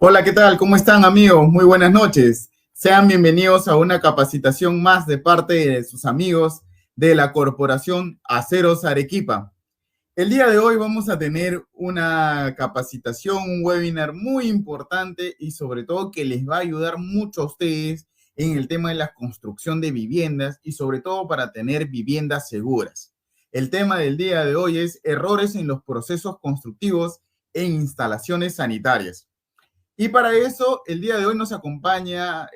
Hola, ¿qué tal? ¿Cómo están, amigos? Muy buenas noches. Sean bienvenidos a una capacitación más de parte de sus amigos de la Corporación Aceros Arequipa. El día de hoy vamos a tener una capacitación, un webinar muy importante y sobre todo que les va a ayudar mucho a ustedes en el tema de la construcción de viviendas y sobre todo para tener viviendas seguras. El tema del día de hoy es errores en los procesos constructivos en instalaciones sanitarias. Y para eso, el día de hoy nos acompaña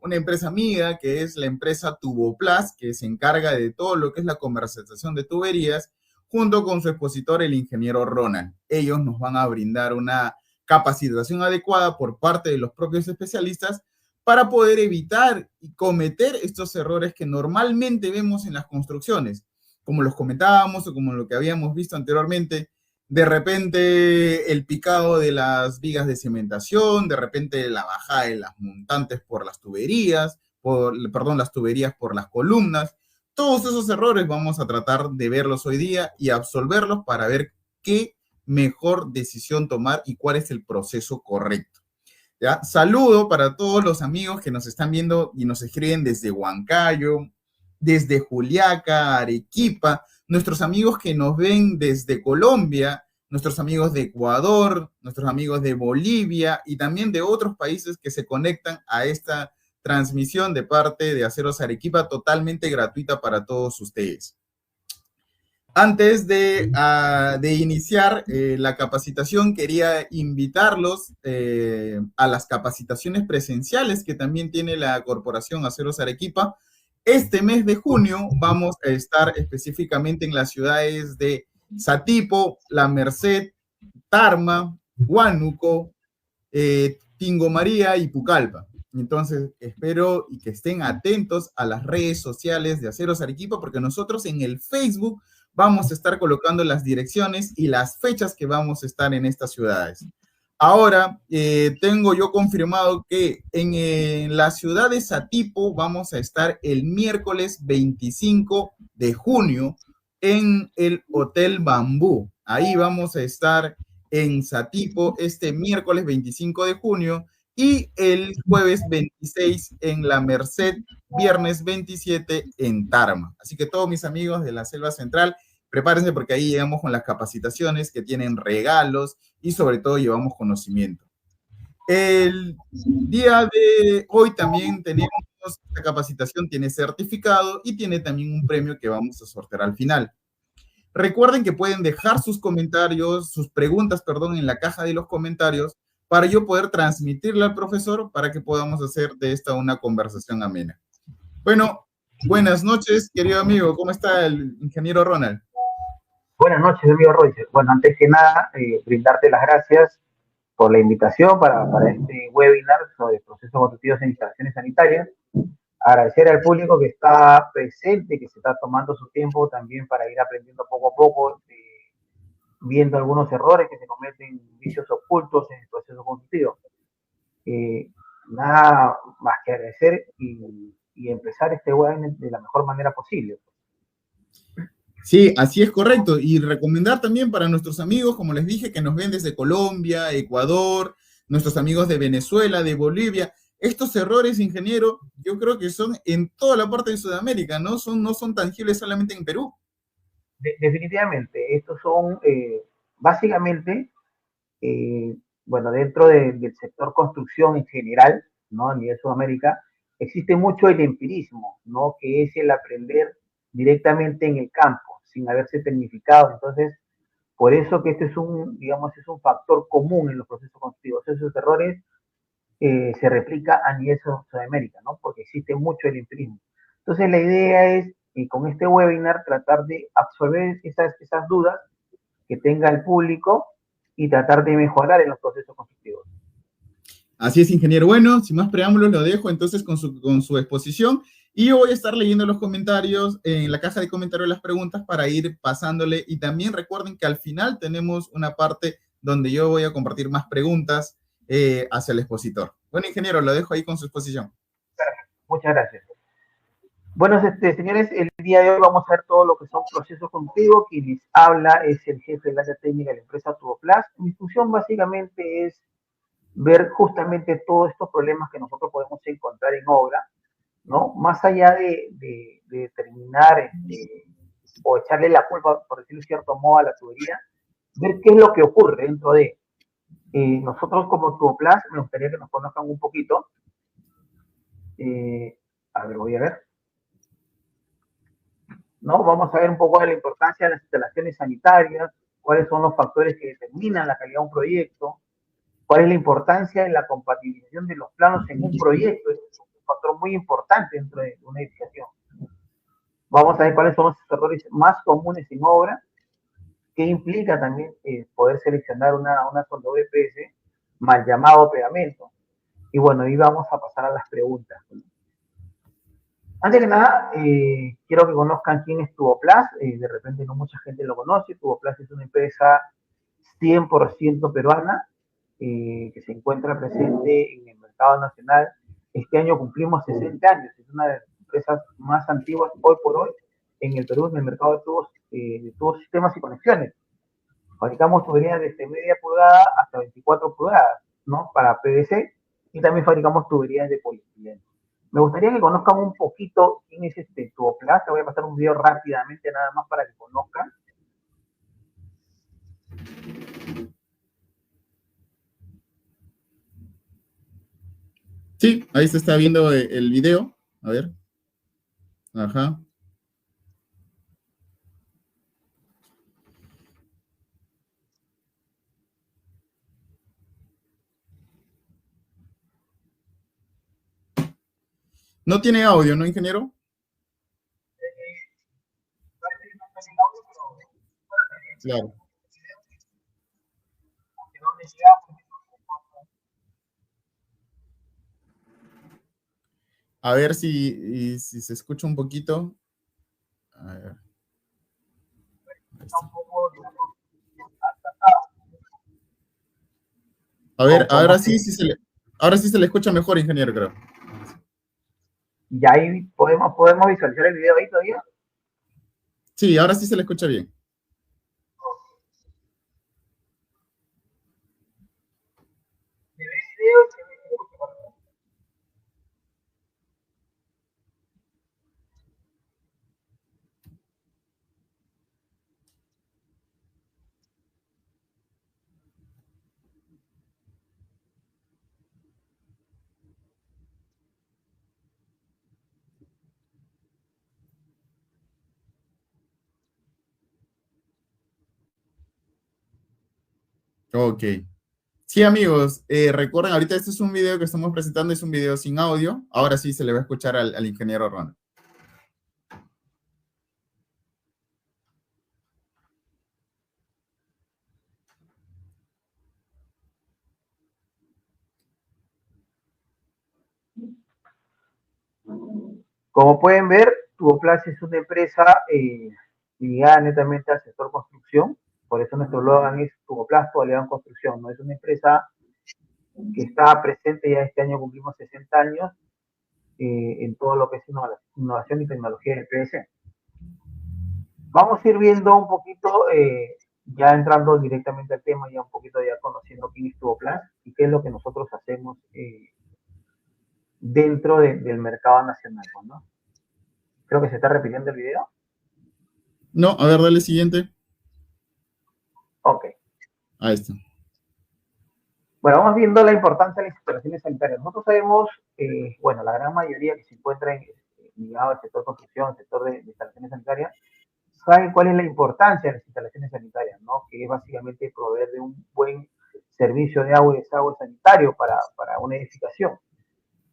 una empresa amiga, que es la empresa Tuboplas, que se encarga de todo lo que es la comercialización de tuberías, junto con su expositor, el ingeniero Ronald. Ellos nos van a brindar una capacitación adecuada por parte de los propios especialistas para poder evitar y cometer estos errores que normalmente vemos en las construcciones, como los comentábamos o como lo que habíamos visto anteriormente. De repente el picado de las vigas de cementación, de repente la bajada de las montantes por las tuberías, las tuberías por las columnas. Todos esos errores vamos a tratar de verlos hoy día y absolverlos para ver qué mejor decisión tomar y cuál es el proceso correcto. ¿Ya? Saludo para todos los amigos que nos están viendo y nos escriben desde Huancayo, desde Juliaca, Arequipa, nuestros amigos que nos ven desde Colombia, nuestros amigos de Ecuador, nuestros amigos de Bolivia y también de otros países que se conectan a esta transmisión de parte de Aceros Arequipa totalmente gratuita para todos ustedes. Antes de iniciar la capacitación, quería invitarlos a las capacitaciones presenciales que también tiene la Corporación Aceros Arequipa. Este mes de junio vamos a estar específicamente en las ciudades de Satipo, La Merced, Tarma, Huánuco, Tingo María y Pucallpa. Entonces, espero y que estén atentos a las redes sociales de Aceros Arequipa, porque nosotros en el Facebook vamos a estar colocando las direcciones y las fechas que vamos a estar en estas ciudades. Ahora, tengo yo confirmado que en la ciudad de Satipo vamos a estar el miércoles 25 de junio en el Hotel Bambú. Ahí vamos a estar en Satipo este miércoles 25 de junio y el jueves 26 en La Merced, viernes 27 en Tarma. Así que todos mis amigos de la Selva Central, prepárense porque ahí llegamos con las capacitaciones que tienen regalos y sobre todo llevamos conocimiento. El día de hoy también tenemos, esta capacitación tiene certificado y tiene también un premio que vamos a sortear al final. Recuerden que pueden dejar sus comentarios, sus preguntas, perdón, en la caja de los comentarios para yo poder transmitirle al profesor para que podamos hacer de esta una conversación amena. Bueno, buenas noches, querido amigo. ¿Cómo está el ingeniero Ronald? Buenas noches, amigo Roger. Bueno, antes que nada, brindarte las gracias por la invitación para este webinar sobre procesos constructivos en instalaciones sanitarias. Agradecer al público que está presente, que se está tomando su tiempo también para ir aprendiendo poco a poco, viendo algunos errores que se cometen, vicios ocultos en el proceso constructivo. Nada más que agradecer y empezar este webinar de la mejor manera posible. Sí, así es correcto. Y recomendar también para nuestros amigos, como les dije, que nos ven desde Colombia, Ecuador, nuestros amigos de Venezuela, de Bolivia. Estos errores, ingeniero, yo creo que son en toda la parte de Sudamérica, no son tangibles solamente en Perú. Definitivamente, estos son básicamente, bueno, dentro del sector construcción en general, ¿no? A nivel Sudamérica, existe mucho el empirismo, ¿no? Que es el aprender directamente en el campo, sin haberse tecnificado. Entonces, por eso que este es un, digamos, es un factor común en los procesos constructivos. Esos errores se replica a nivel Sudamérica, ¿no? Porque existe mucho el empirismo. Entonces, la idea es, con este webinar, tratar de absorber esas dudas que tenga el público y tratar de mejorar en los procesos constructivos. Así es, ingeniero. Bueno, sin más preámbulos, lo dejo entonces con su exposición y yo voy a estar leyendo los comentarios en la caja de comentarios, las preguntas para ir pasándole. Y también recuerden que al final tenemos una parte donde yo voy a compartir más preguntas hacia el expositor. Bueno, ingeniero, lo dejo ahí con su exposición. Muchas gracias. Bueno, señores, el día de hoy vamos a ver todo lo que son procesos constructivos. Quien les habla es el jefe del área técnica de la empresa Tuboplas. Mi función básicamente es ver justamente todos estos problemas que nosotros podemos encontrar en obra, ¿no? Más allá de determinar o echarle la culpa, por decirlo de cierto modo, a la tubería, ver qué es lo que ocurre dentro de. Nosotros como Tuboplas, me gustaría que nos conozcan un poquito. Eh, a ver, voy a ver. ¿No? Vamos a ver un poco de la importancia de las instalaciones sanitarias, cuáles son los factores que determinan la calidad de un proyecto, cuál es la importancia de la compatibilización de los planos en un proyecto. Es un factor muy importante dentro de una edificación. Vamos a ver cuáles son los errores más comunes en obra, qué implica también poder seleccionar una soldadura EPS, mal llamado pegamento. Y bueno, ahí vamos a pasar a las preguntas. Antes que nada, quiero que conozcan quién es Tuboplas. De repente no mucha gente lo conoce. Tuboplas es una empresa 100% peruana que se encuentra presente en el mercado nacional. Este año cumplimos 60 años. Es una de las empresas más antiguas hoy por hoy en el Perú, en el mercado de tubos, sistemas y conexiones. Fabricamos tuberías desde media pulgada hasta 24 pulgadas, ¿no? Para PVC, y también fabricamos tuberías de poliestireno. Me gustaría que conozcan un poquito quién es este Tuboplas. Te voy a pasar un video rápidamente nada más para que conozcan. Sí, ahí se está viendo el video. A ver. Ajá. No tiene audio, ¿no, ingeniero? Claro. A ver si se escucha un poquito. A ver. Ahí está. A ver, Como podemos, ahora sí se le escucha mejor, ingeniero, creo. ya ahí podemos visualizar el video ahí todavía. Sí, ahora sí se le escucha bien. Ok. Sí, amigos, recuerden, ahorita este es un video que estamos presentando, es un video sin audio. Ahora sí se le va a escuchar al ingeniero Ronald. Como pueden ver, Tuboplas es una empresa ligada netamente al sector construcción. Por eso nuestro eslogan es Tuboplas, tu aliado en construcción. No es una empresa que está presente ya este año, cumplimos 60 años en todo lo que es innovación y tecnología del PS. Vamos a ir viendo un poquito, ya entrando directamente al tema, ya un poquito ya conociendo quién es Tuboplas y qué es lo que nosotros hacemos dentro del mercado nacional, ¿no? Creo que se está repitiendo el video. No, a ver, dale siguiente. Ok. Ahí está. Bueno, vamos viendo la importancia de las instalaciones sanitarias. Nosotros sabemos, bueno, la gran mayoría que se encuentra ligado al sector construcción, al sector de instalaciones sanitarias, saben cuál es la importancia de las instalaciones sanitarias, ¿no? Que es básicamente proveer de un buen servicio de agua y desagüe sanitario para una edificación.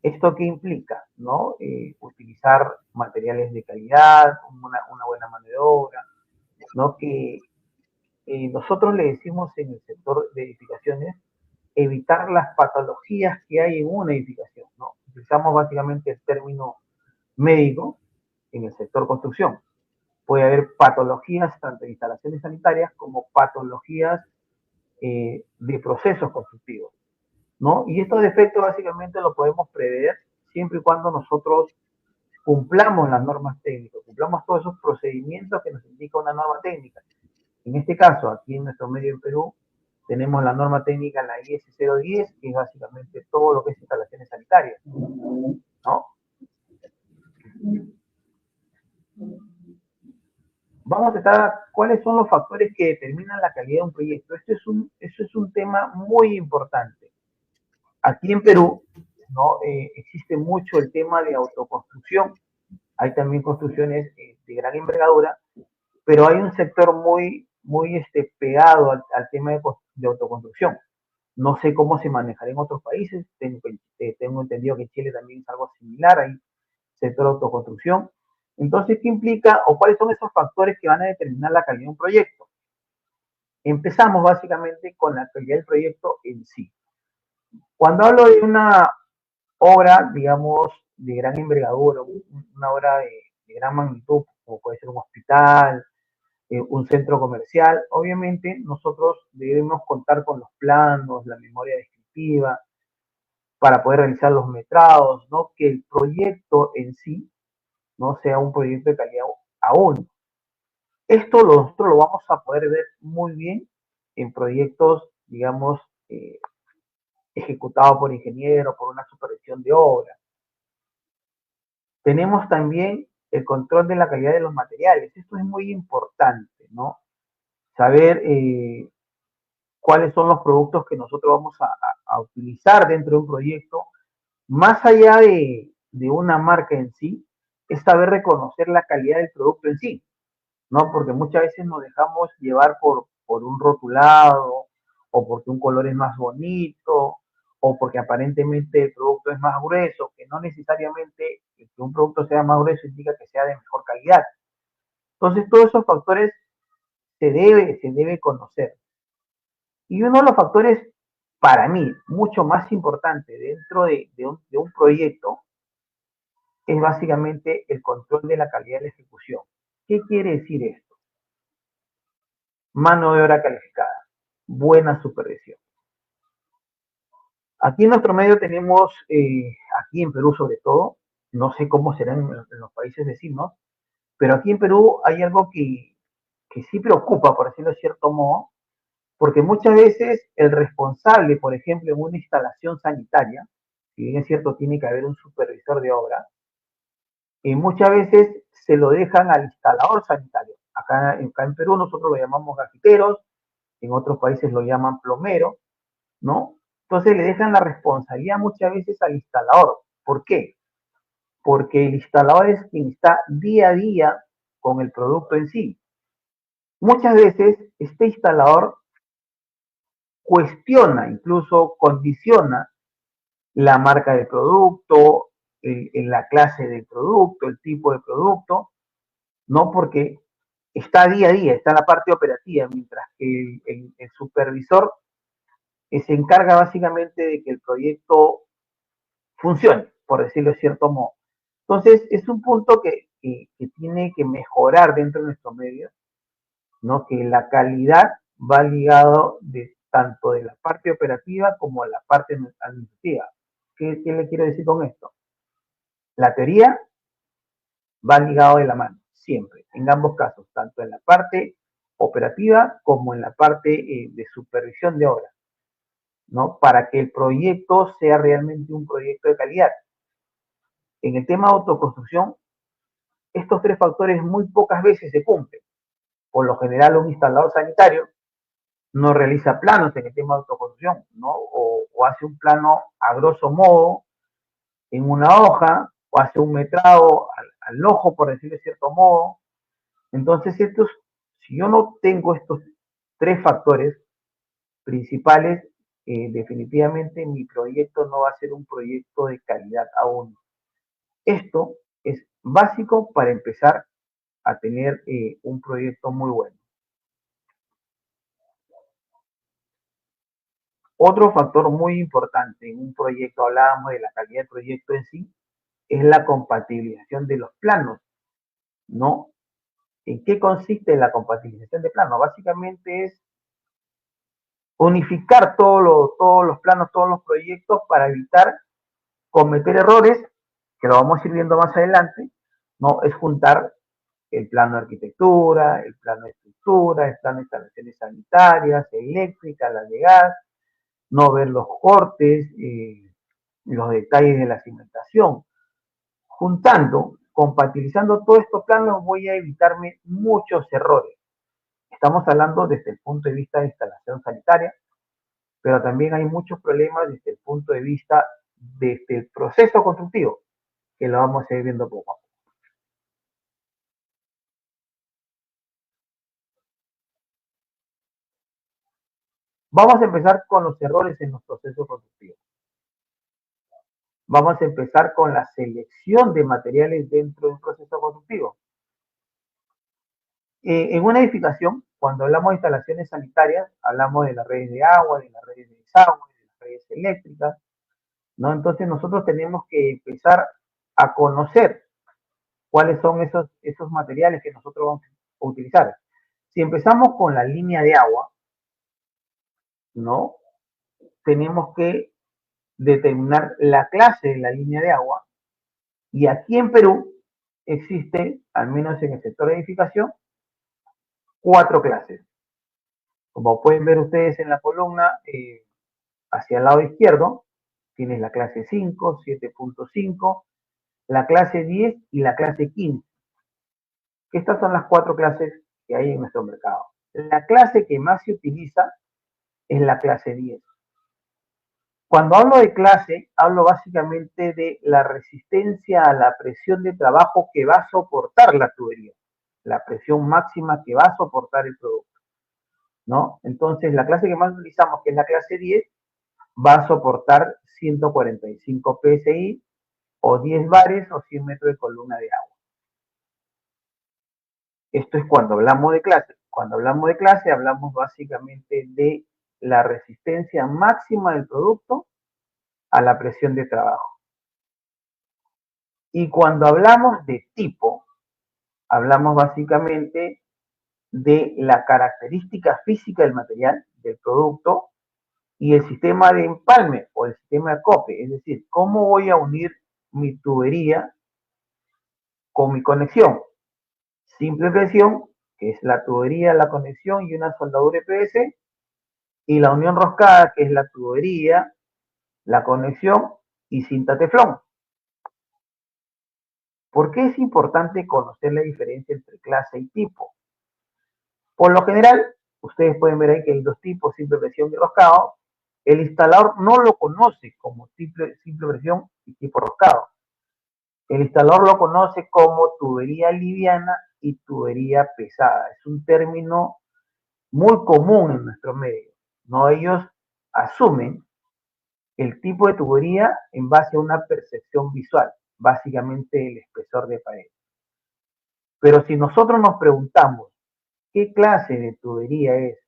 ¿Esto qué implica? ¿No? Utilizar materiales de calidad, una buena mano de obra, ¿no? Que nosotros le decimos en el sector de edificaciones evitar las patologías que hay en una edificación, ¿no? Utilizamos básicamente el término médico en el sector construcción. Puede haber patologías tanto de instalaciones sanitarias como patologías de procesos constructivos, ¿no? Y estos defectos básicamente lo podemos prever siempre y cuando nosotros cumplamos las normas técnicas, cumplamos todos esos procedimientos que nos indica una norma técnica. En este caso, aquí en nuestro medio en Perú, Tenemos la norma técnica, la IS 010, que es básicamente todo lo que es instalaciones sanitarias, ¿no? Vamos a tratar cuáles son los factores que determinan la calidad de un proyecto. Esto es un tema muy importante. Aquí en Perú, ¿no? Existe mucho el tema de autoconstrucción. Hay también construcciones de gran envergadura, pero hay un sector muy pegado al tema de autoconstrucción. No sé cómo se manejará en otros países. Tengo entendido que en Chile también es algo similar. Hay sector de autoconstrucción. Entonces, ¿qué implica o cuáles son esos factores que van a determinar la calidad de un proyecto? Empezamos básicamente con la calidad del proyecto en sí. Cuando hablo de una obra, digamos, de gran envergadura, una obra de gran magnitud, como puede ser un hospital, un centro comercial, obviamente nosotros debemos contar con los planos, la memoria descriptiva, para poder realizar los metrados, ¿no? Que el proyecto en sí no sea un proyecto de calidad aún. Esto nosotros lo vamos a poder ver muy bien en proyectos, digamos, ejecutados por ingenieros, por una supervisión de obra. Tenemos también el control de la calidad de los materiales. Esto es muy importante, ¿no? Saber cuáles son los productos que nosotros vamos a utilizar dentro de un proyecto, más allá de una marca en sí, es saber reconocer la calidad del producto en sí, ¿no? Porque muchas veces nos dejamos llevar por un rotulado, o porque un color es más bonito, o porque aparentemente el producto es más grueso, que no necesariamente que un producto sea más grueso indica que sea de mejor calidad. Entonces, todos esos factores se debe conocer. Y uno de los factores, para mí, mucho más importante dentro de un proyecto es básicamente el control de la calidad de la ejecución. ¿Qué quiere decir esto? Mano de obra calificada, buena supervisión. Aquí en nuestro medio tenemos, aquí en Perú sobre todo, no sé cómo será en los países vecinos, pero aquí en Perú hay algo que sí preocupa, por decirlo de cierto modo, porque muchas veces el responsable, por ejemplo, en una instalación sanitaria, si bien es cierto, tiene que haber un supervisor de obra, y muchas veces se lo dejan al instalador sanitario. Acá en Perú nosotros lo llamamos gafiteros, en otros países lo llaman plomero, ¿no? Entonces le dejan la responsabilidad muchas veces al instalador. ¿Por qué? Porque el instalador es quien está día a día con el producto en sí. Muchas veces este instalador cuestiona, incluso condiciona la marca del producto, la clase del producto, el tipo de producto, ¿no? Porque está día a día, está en la parte operativa, mientras que el supervisor se encarga básicamente de que el proyecto funcione, por decirlo de cierto modo. Entonces, es un punto que tiene que mejorar dentro de nuestro medio, ¿no? Que la calidad va ligado tanto de la parte operativa como de la parte administrativa. ¿Qué le quiero decir con esto? La teoría va ligado de la mano, siempre, en ambos casos, tanto en la parte operativa como en la parte de supervisión de obra, ¿no? Para que el proyecto sea realmente un proyecto de calidad. En el tema de autoconstrucción, estos tres factores muy pocas veces se cumplen. Por lo general, un instalador sanitario no realiza planos en el tema de autoconstrucción, ¿no? O hace un plano a grosso modo en una hoja, o hace un metrado al ojo, por decirlo de cierto modo. Entonces, si yo no tengo estos tres factores principales, definitivamente mi proyecto no va a ser un proyecto de calidad aún. Esto es básico para empezar a tener un proyecto muy bueno. Otro factor muy importante en un proyecto, hablábamos de la calidad del proyecto en sí, es la compatibilización de los planos, ¿no? ¿En qué consiste la compatibilización de planos? Básicamente es unificar todos los planos, todos los proyectos para evitar cometer errores, que lo vamos a ir viendo más adelante, ¿no? Es juntar el plano de arquitectura, el plano de estructura, el plano de instalaciones sanitarias, eléctricas, las de gas, no ver los cortes, los detalles de la cimentación. Juntando, compatibilizando todos estos planos, voy a evitarme muchos errores. Estamos hablando desde el punto de vista de instalación sanitaria, pero también hay muchos problemas desde el punto de vista desde el proceso constructivo, que lo vamos a ir viendo poco a poco. Vamos a empezar con los errores en los procesos constructivos. Vamos a empezar con la selección de materiales dentro de un proceso constructivo. En una edificación, cuando hablamos de instalaciones sanitarias, hablamos de las redes de agua, de las redes de desagüe, de las redes eléctricas, ¿no? Entonces nosotros tenemos que empezar a conocer cuáles son esos materiales que nosotros vamos a utilizar. Si empezamos con la línea de agua, ¿no? Tenemos que determinar la clase de la línea de agua, y aquí en Perú existe, al menos en el sector de edificación, 4 clases. Como pueden ver ustedes en la columna, hacia el lado izquierdo, tienes la clase 5, 7.5, la clase 10 y la clase 15. Estas son las 4 clases que hay en nuestro mercado. La clase que más se utiliza es la clase 10. Cuando hablo de clase, hablo básicamente de la resistencia a la presión de trabajo que va a soportar la tubería, la presión máxima que va a soportar el producto, ¿no? Entonces, la clase que más utilizamos, que es la clase 10, va a soportar 145 psi o 10 bares o 100 metros de columna de agua. Esto es cuando hablamos de clase. Cuando hablamos de clase, hablamos básicamente de la resistencia máxima del producto a la presión de trabajo. Y cuando hablamos de tipo, hablamos básicamente de la característica física del material, del producto, y el sistema de empalme o el sistema de acople, es decir, cómo voy a unir mi tubería con mi conexión. Simple presión, que es la tubería, la conexión y una soldadura EPS, y la unión roscada, que es la tubería, la conexión y cinta teflón. ¿Por qué es importante conocer la diferencia entre clase y tipo? Por lo general, ustedes pueden ver ahí que hay 2 tipos, simple presión y roscado. El instalador no lo conoce como simple presión y tipo roscado. El instalador lo conoce como tubería liviana y tubería pesada. Es un término muy común en nuestro medio, ¿no? Ellos asumen el tipo de tubería en base a una percepción visual, básicamente el espesor de pared. Pero si nosotros nos preguntamos qué clase de tubería es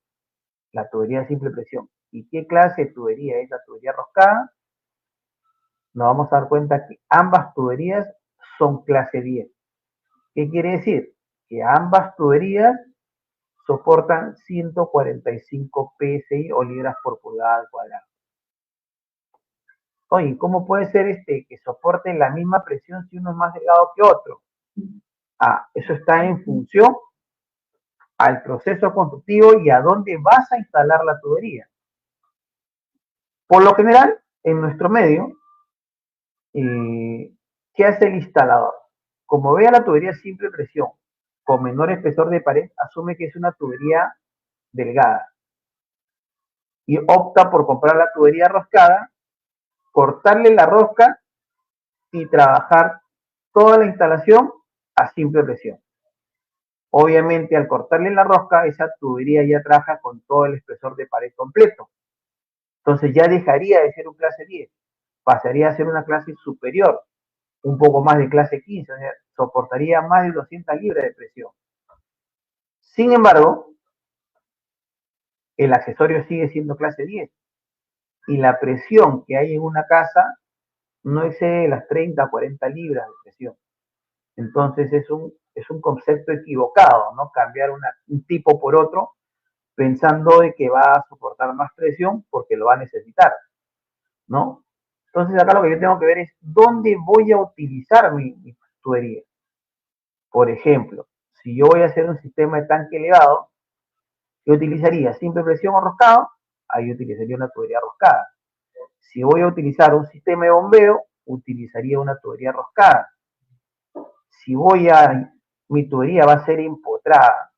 la tubería de simple presión y qué clase de tubería es la tubería roscada, nos vamos a dar cuenta que ambas tuberías son clase 10. ¿Qué quiere decir? Que ambas tuberías soportan 145 psi o libras por pulgada al cuadrado. Oye, ¿cómo puede ser que soporte la misma presión si uno es más delgado que otro? Eso está en función al proceso constructivo y a dónde vas a instalar la tubería. Por lo general, en nuestro medio, ¿qué hace el instalador? Como ve a la tubería simple presión con menor espesor de pared, asume que es una tubería delgada y opta por comprar la tubería roscada, cortarle la rosca y trabajar toda la instalación a simple presión. Obviamente, al cortarle la rosca, esa tubería ya trabaja con todo el espesor de pared completo. Entonces ya dejaría de ser un clase 10, pasaría a ser una clase superior, un poco más de clase 15, o sea, soportaría más de 200 libras de presión. Sin embargo, el accesorio sigue siendo clase 10 y la presión que hay en una casa no excede las 30 o 40 libras de presión. Entonces es un concepto equivocado, ¿no? Cambiar un tipo por otro pensando de que va a soportar más presión porque lo va a necesitar, ¿no? Entonces acá lo que yo tengo que ver es dónde voy a utilizar mi tubería. Por ejemplo, Si yo voy a hacer un sistema de tanque elevado, ¿qué utilizaría? ¿Simple presión o roscado? Ahí utilizaría una tubería roscada. Si voy a utilizar un sistema de bombeo, utilizaría una tubería roscada. Si mi tubería va a ser empotrada,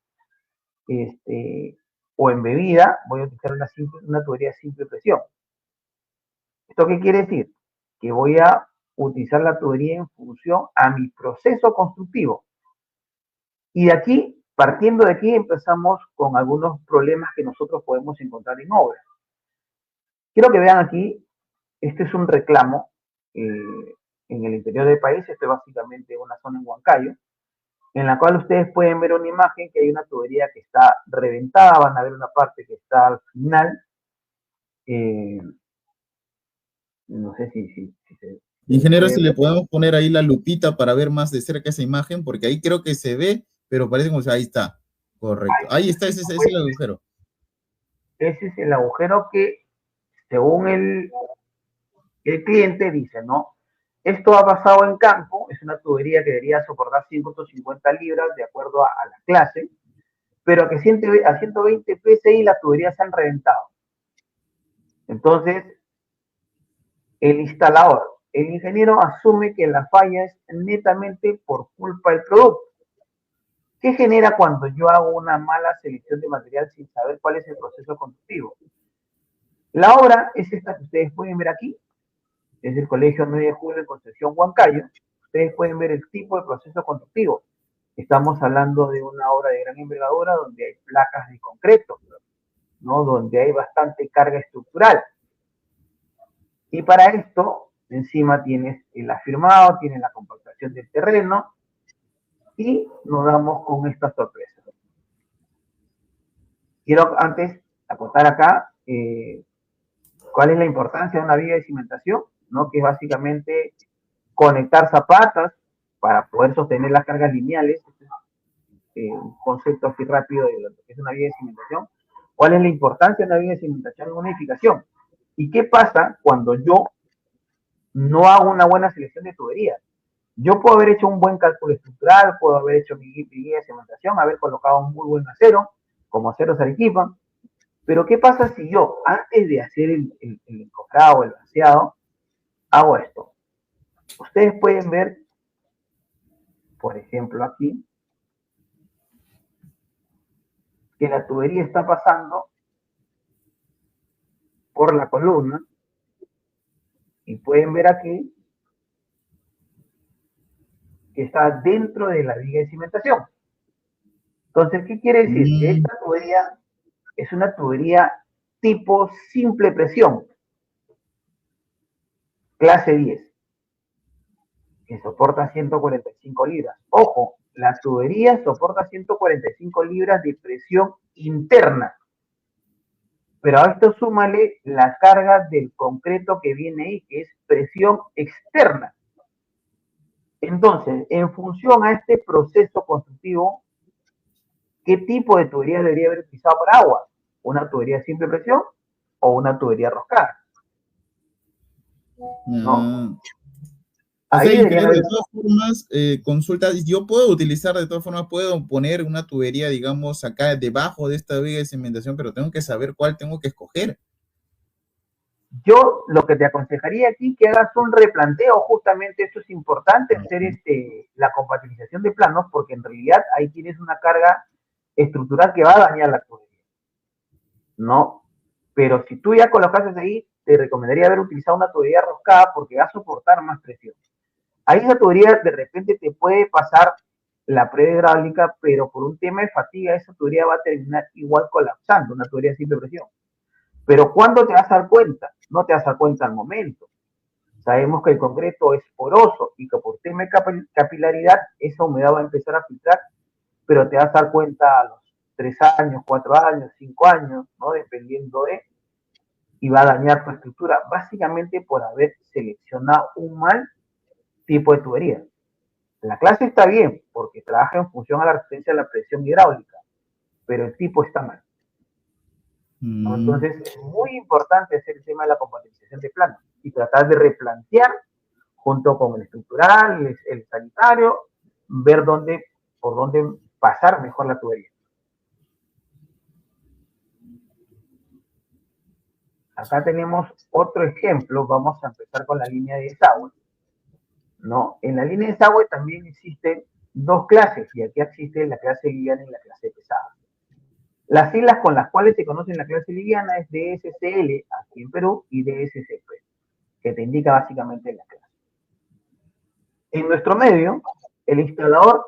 o embebida, voy a utilizar una tubería de simple presión. ¿Esto qué quiere decir? Que voy a utilizar la tubería en función a mi proceso constructivo. Y de aquí, partiendo de aquí, empezamos con algunos problemas que nosotros podemos encontrar en obra. Quiero que vean aquí, este es un reclamo en el interior del país, esto es básicamente una zona en Huancayo, en la cual ustedes pueden ver una imagen que hay una tubería que está reventada, van a ver una parte que está al final, no sé si se Ingeniero, puede si le ver. podemos poner ahí la lupita para ver más de cerca esa imagen, porque ahí creo que se ve, pero parece como si ahí está. Correcto. Ahí está, ese es el agujero. Ese es el agujero que, según el cliente, dice, ¿no? Esto ha pasado en campo, es una tubería que debería soportar 150 libras de acuerdo a la clase, pero que a 120 PSI las tuberías se han reventado. Entonces, el instalador, el ingeniero asume que la falla es netamente por culpa del producto. ¿Qué genera cuando yo hago una mala selección de material sin saber cuál es el proceso constructivo? La obra es esta que ustedes pueden ver aquí, es el Colegio 9 de Julio de Concepción Huancayo. Ustedes pueden ver el tipo de proceso constructivo. Estamos hablando de una obra de gran envergadura donde hay placas de concreto, ¿no? Donde hay bastante carga estructural. Y para esto, encima tienes el afirmado, tienes la compactación del terreno y nos damos con esta sorpresa. Quiero antes acotar acá cuál es la importancia de una viga de cimentación, ¿no? Que es básicamente conectar zapatas para poder sostener las cargas lineales. Un concepto así rápido de lo que es una viga de cimentación. ¿Cuál es la importancia de una viga de cimentación en una edificación? ¿Y qué pasa cuando yo no hago una buena selección de tuberías? Yo puedo haber hecho un buen cálculo estructural, puedo haber hecho mi guía de cementación, haber colocado un muy buen acero, como Aceros Arequipa, pero ¿qué pasa si yo, antes de hacer el encofrado, el vaciado, hago esto? Ustedes pueden ver, por ejemplo, aquí, que la tubería está pasando por la columna, y pueden ver aquí que está dentro de la viga de cimentación. Entonces, ¿qué quiere decir? Que esta tubería es una tubería tipo simple presión, clase 10, que soporta 145 libras. Ojo, la tubería soporta 145 libras de presión interna, pero a esto súmale la carga del concreto que viene ahí, que es presión externa. Entonces, en función a este proceso constructivo, ¿qué tipo de tubería debería haber utilizado para agua? ¿Una tubería de simple presión o una tubería roscada? ¿No? O sea, Ahí deberían ingeniero, haber... de todas formas, consulta, yo puedo utilizar, de todas formas, puedo poner una tubería, digamos, acá debajo de esta viga de cimentación, pero tengo que saber cuál tengo que escoger. Yo lo que te aconsejaría aquí que hagas un replanteo, justamente esto es importante, hacer la compatibilización de planos, porque en realidad ahí tienes una carga estructural que va a dañar la tubería, ¿no? Pero si tú ya colocaste ahí, te recomendaría haber utilizado una tubería roscada porque va a soportar más presión. Ahí esa tubería de repente te puede pasar la prueba hidráulica, pero por un tema de fatiga esa tubería va a terminar igual colapsando, una tubería de simple presión. Pero ¿cuándo te vas a dar cuenta? No te vas a dar cuenta al momento. Sabemos que el concreto es poroso y que por tema de capilaridad esa humedad va a empezar a filtrar, pero te vas a dar cuenta a los 3 años, 4 años, 5 años, ¿no? Dependiendo de, y va a dañar tu estructura, básicamente por haber seleccionado un mal tipo de tubería. La clase está bien, porque trabaja en función a la resistencia a la presión hidráulica, pero el tipo está mal, ¿no? Entonces es muy importante hacer el tema de la compatibilización de planos y tratar de replantear junto con el estructural, el sanitario, ver por dónde pasar mejor la tubería. Acá tenemos otro ejemplo, vamos a empezar con la línea de desagüe. ¿No? En la línea de desagüe también existen dos clases, y aquí existe la clase liviana y la clase pesada. Las siglas con las cuales se conoce la clase liviana es DSCL aquí en Perú y DSCP, que te indica básicamente la clase. En nuestro medio, el instalador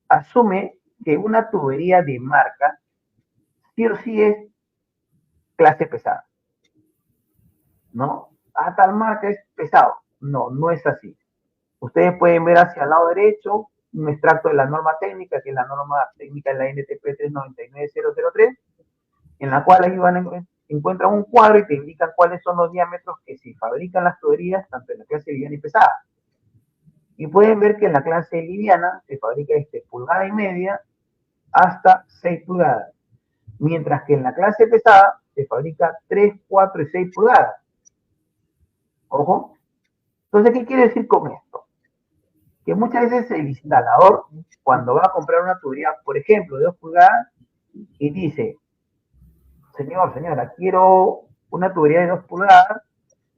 asume que una tubería de marca sí o sí es clase pesada, ¿no? A tal marca es pesado. No, no es así. Ustedes pueden ver hacia el lado derecho un extracto de la norma técnica, que es la norma técnica de la NTP 399003, en la cual ahí encuentran un cuadro y te indican cuáles son los diámetros que se fabrican las tuberías, tanto en la clase liviana y pesada. Y pueden ver que en la clase liviana se fabrica pulgada y media hasta 6 pulgadas, mientras que en la clase pesada se fabrica 3, 4 y 6 pulgadas. Ojo. Entonces, ¿qué quiere decir con esto? Que muchas veces el instalador, cuando va a comprar una tubería, por ejemplo, de 2 pulgadas, y dice, señora, quiero una tubería de 2 pulgadas,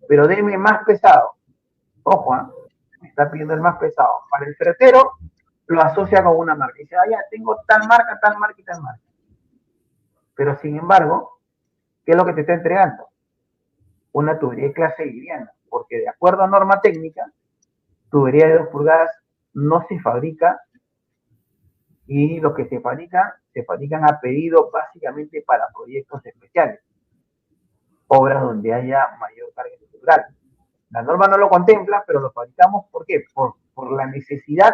pero deme más pesado. Ojo, me está pidiendo el más pesado. Para el ferretero, lo asocia con una marca. Dice, ya, tengo tal marca y tal marca. Pero sin embargo, ¿qué es lo que te está entregando? Una tubería de clase liviana, porque de acuerdo a norma técnica, tubería de 2 pulgadas no se fabrica, y lo que se fabrican a pedido básicamente para proyectos especiales, obras donde haya mayor carga estructural. La norma no lo contempla, pero lo fabricamos, ¿por qué? Por la necesidad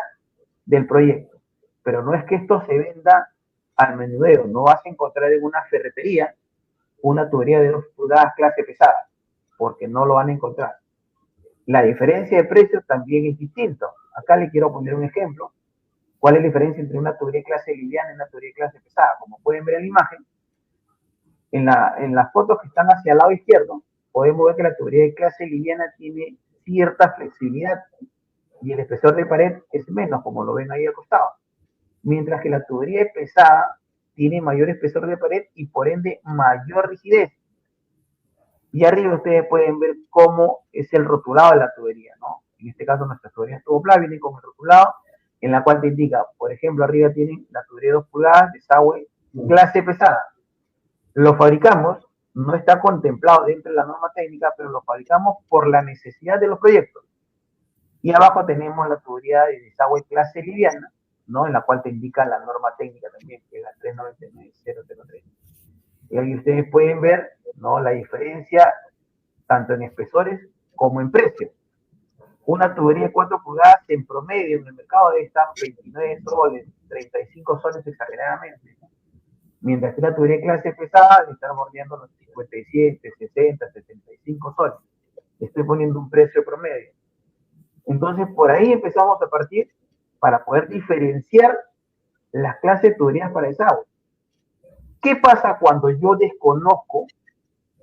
del proyecto. Pero no es que esto se venda al menudeo. No vas a encontrar en una ferretería una tubería de 2 pulgadas clase pesada, porque no lo van a encontrar. La diferencia de precios también es distinta. Acá le quiero poner un ejemplo. ¿Cuál es la diferencia entre una tubería de clase liviana y una tubería de clase pesada? Como pueden ver en la imagen, en las fotos que están hacia el lado izquierdo, podemos ver que la tubería de clase liviana tiene cierta flexibilidad y el espesor de pared es menos, como lo ven ahí al costado. Mientras que la tubería pesada tiene mayor espesor de pared y por ende mayor rigidez. Y arriba ustedes pueden ver cómo es el rotulado de la tubería, ¿no? En este caso nuestra tubería tubo-pla viene con el rotulado, en la cual te indica, por ejemplo, arriba tienen la tubería de 2 pulgadas, desagüe, clase pesada. Lo fabricamos, no está contemplado dentro de la norma técnica, pero lo fabricamos por la necesidad de los proyectos. Y abajo tenemos la tubería de desagüe clase liviana, ¿no? En la cual te indica la norma técnica también, que es la 399003. Y ahí ustedes pueden ver, ¿no?, la diferencia tanto en espesores como en precio. Una tubería de 4 pulgadas en promedio en el mercado debe estar 29 soles, 35 soles exageradamente. Mientras que una tubería de clase pesada debe estar bordeando los 57, 60, 75 soles. Estoy poniendo un precio promedio. Entonces, por ahí empezamos a partir para poder diferenciar las clases de tuberías para desagüe. ¿Qué pasa cuando yo desconozco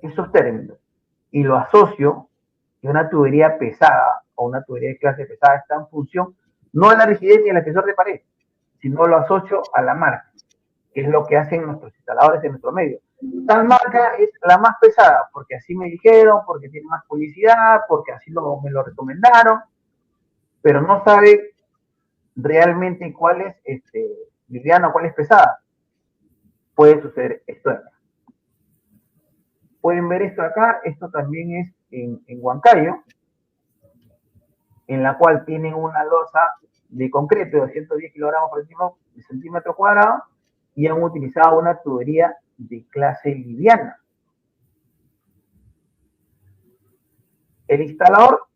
esos términos y lo asocio que una tubería pesada o una tubería de clase pesada está en función no a la rigidez ni al espesor de pared, sino lo asocio a la marca, que es lo que hacen nuestros instaladores en nuestro medio? Tal marca es la más pesada, porque así me dijeron, porque tiene más publicidad, porque así me lo recomendaron, pero no sabe realmente cuál es liviana o cuál es pesada. Puede suceder esto acá. Pueden ver esto acá, esto también es en Huancayo, en la cual tienen una losa de concreto de 210 kilogramos por centímetro cuadrado y han utilizado una tubería de clase liviana. El instalador,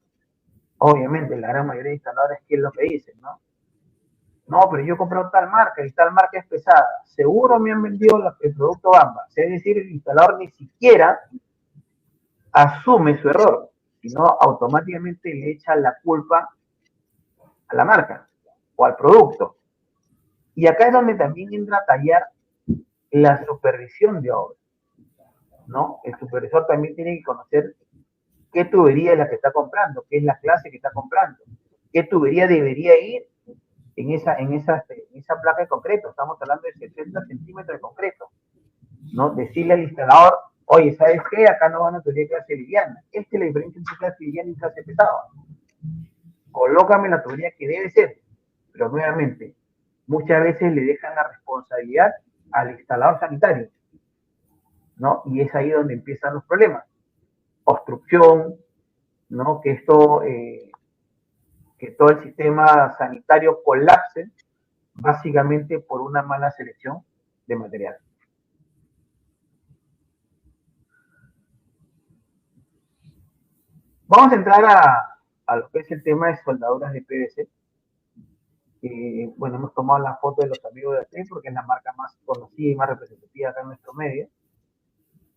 obviamente la gran mayoría de instaladores, ¿qué es lo que dicen, no? No, pero yo he comprado tal marca y tal marca es pesada. Seguro me han vendido el producto Bamba. Es decir, el instalador ni siquiera asume su error, sino automáticamente le echa la culpa a la marca o al producto. Y acá es donde también entra a tallar la supervisión de obra, ¿no? El supervisor también tiene que conocer qué tubería es la que está comprando, qué es la clase que está comprando, qué tubería debería ir en esa placa de concreto. Estamos hablando de 70 centímetros de concreto, ¿no? Decirle al instalador, oye, ¿sabes qué? Acá no van a tener clase liviana. Esta es la diferencia entre clase liviana y clase pesada. Colócame la tubería que debe ser. Pero nuevamente, muchas veces le dejan la responsabilidad al instalador sanitario, ¿no? Y es ahí donde empiezan los problemas. Obstrucción, ¿no? Que todo el sistema sanitario colapse básicamente por una mala selección de material. Vamos a entrar a lo que es el tema de soldaduras de PVC. Bueno, hemos tomado la foto de los amigos de AT porque es la marca más conocida y más representativa acá en nuestro medio,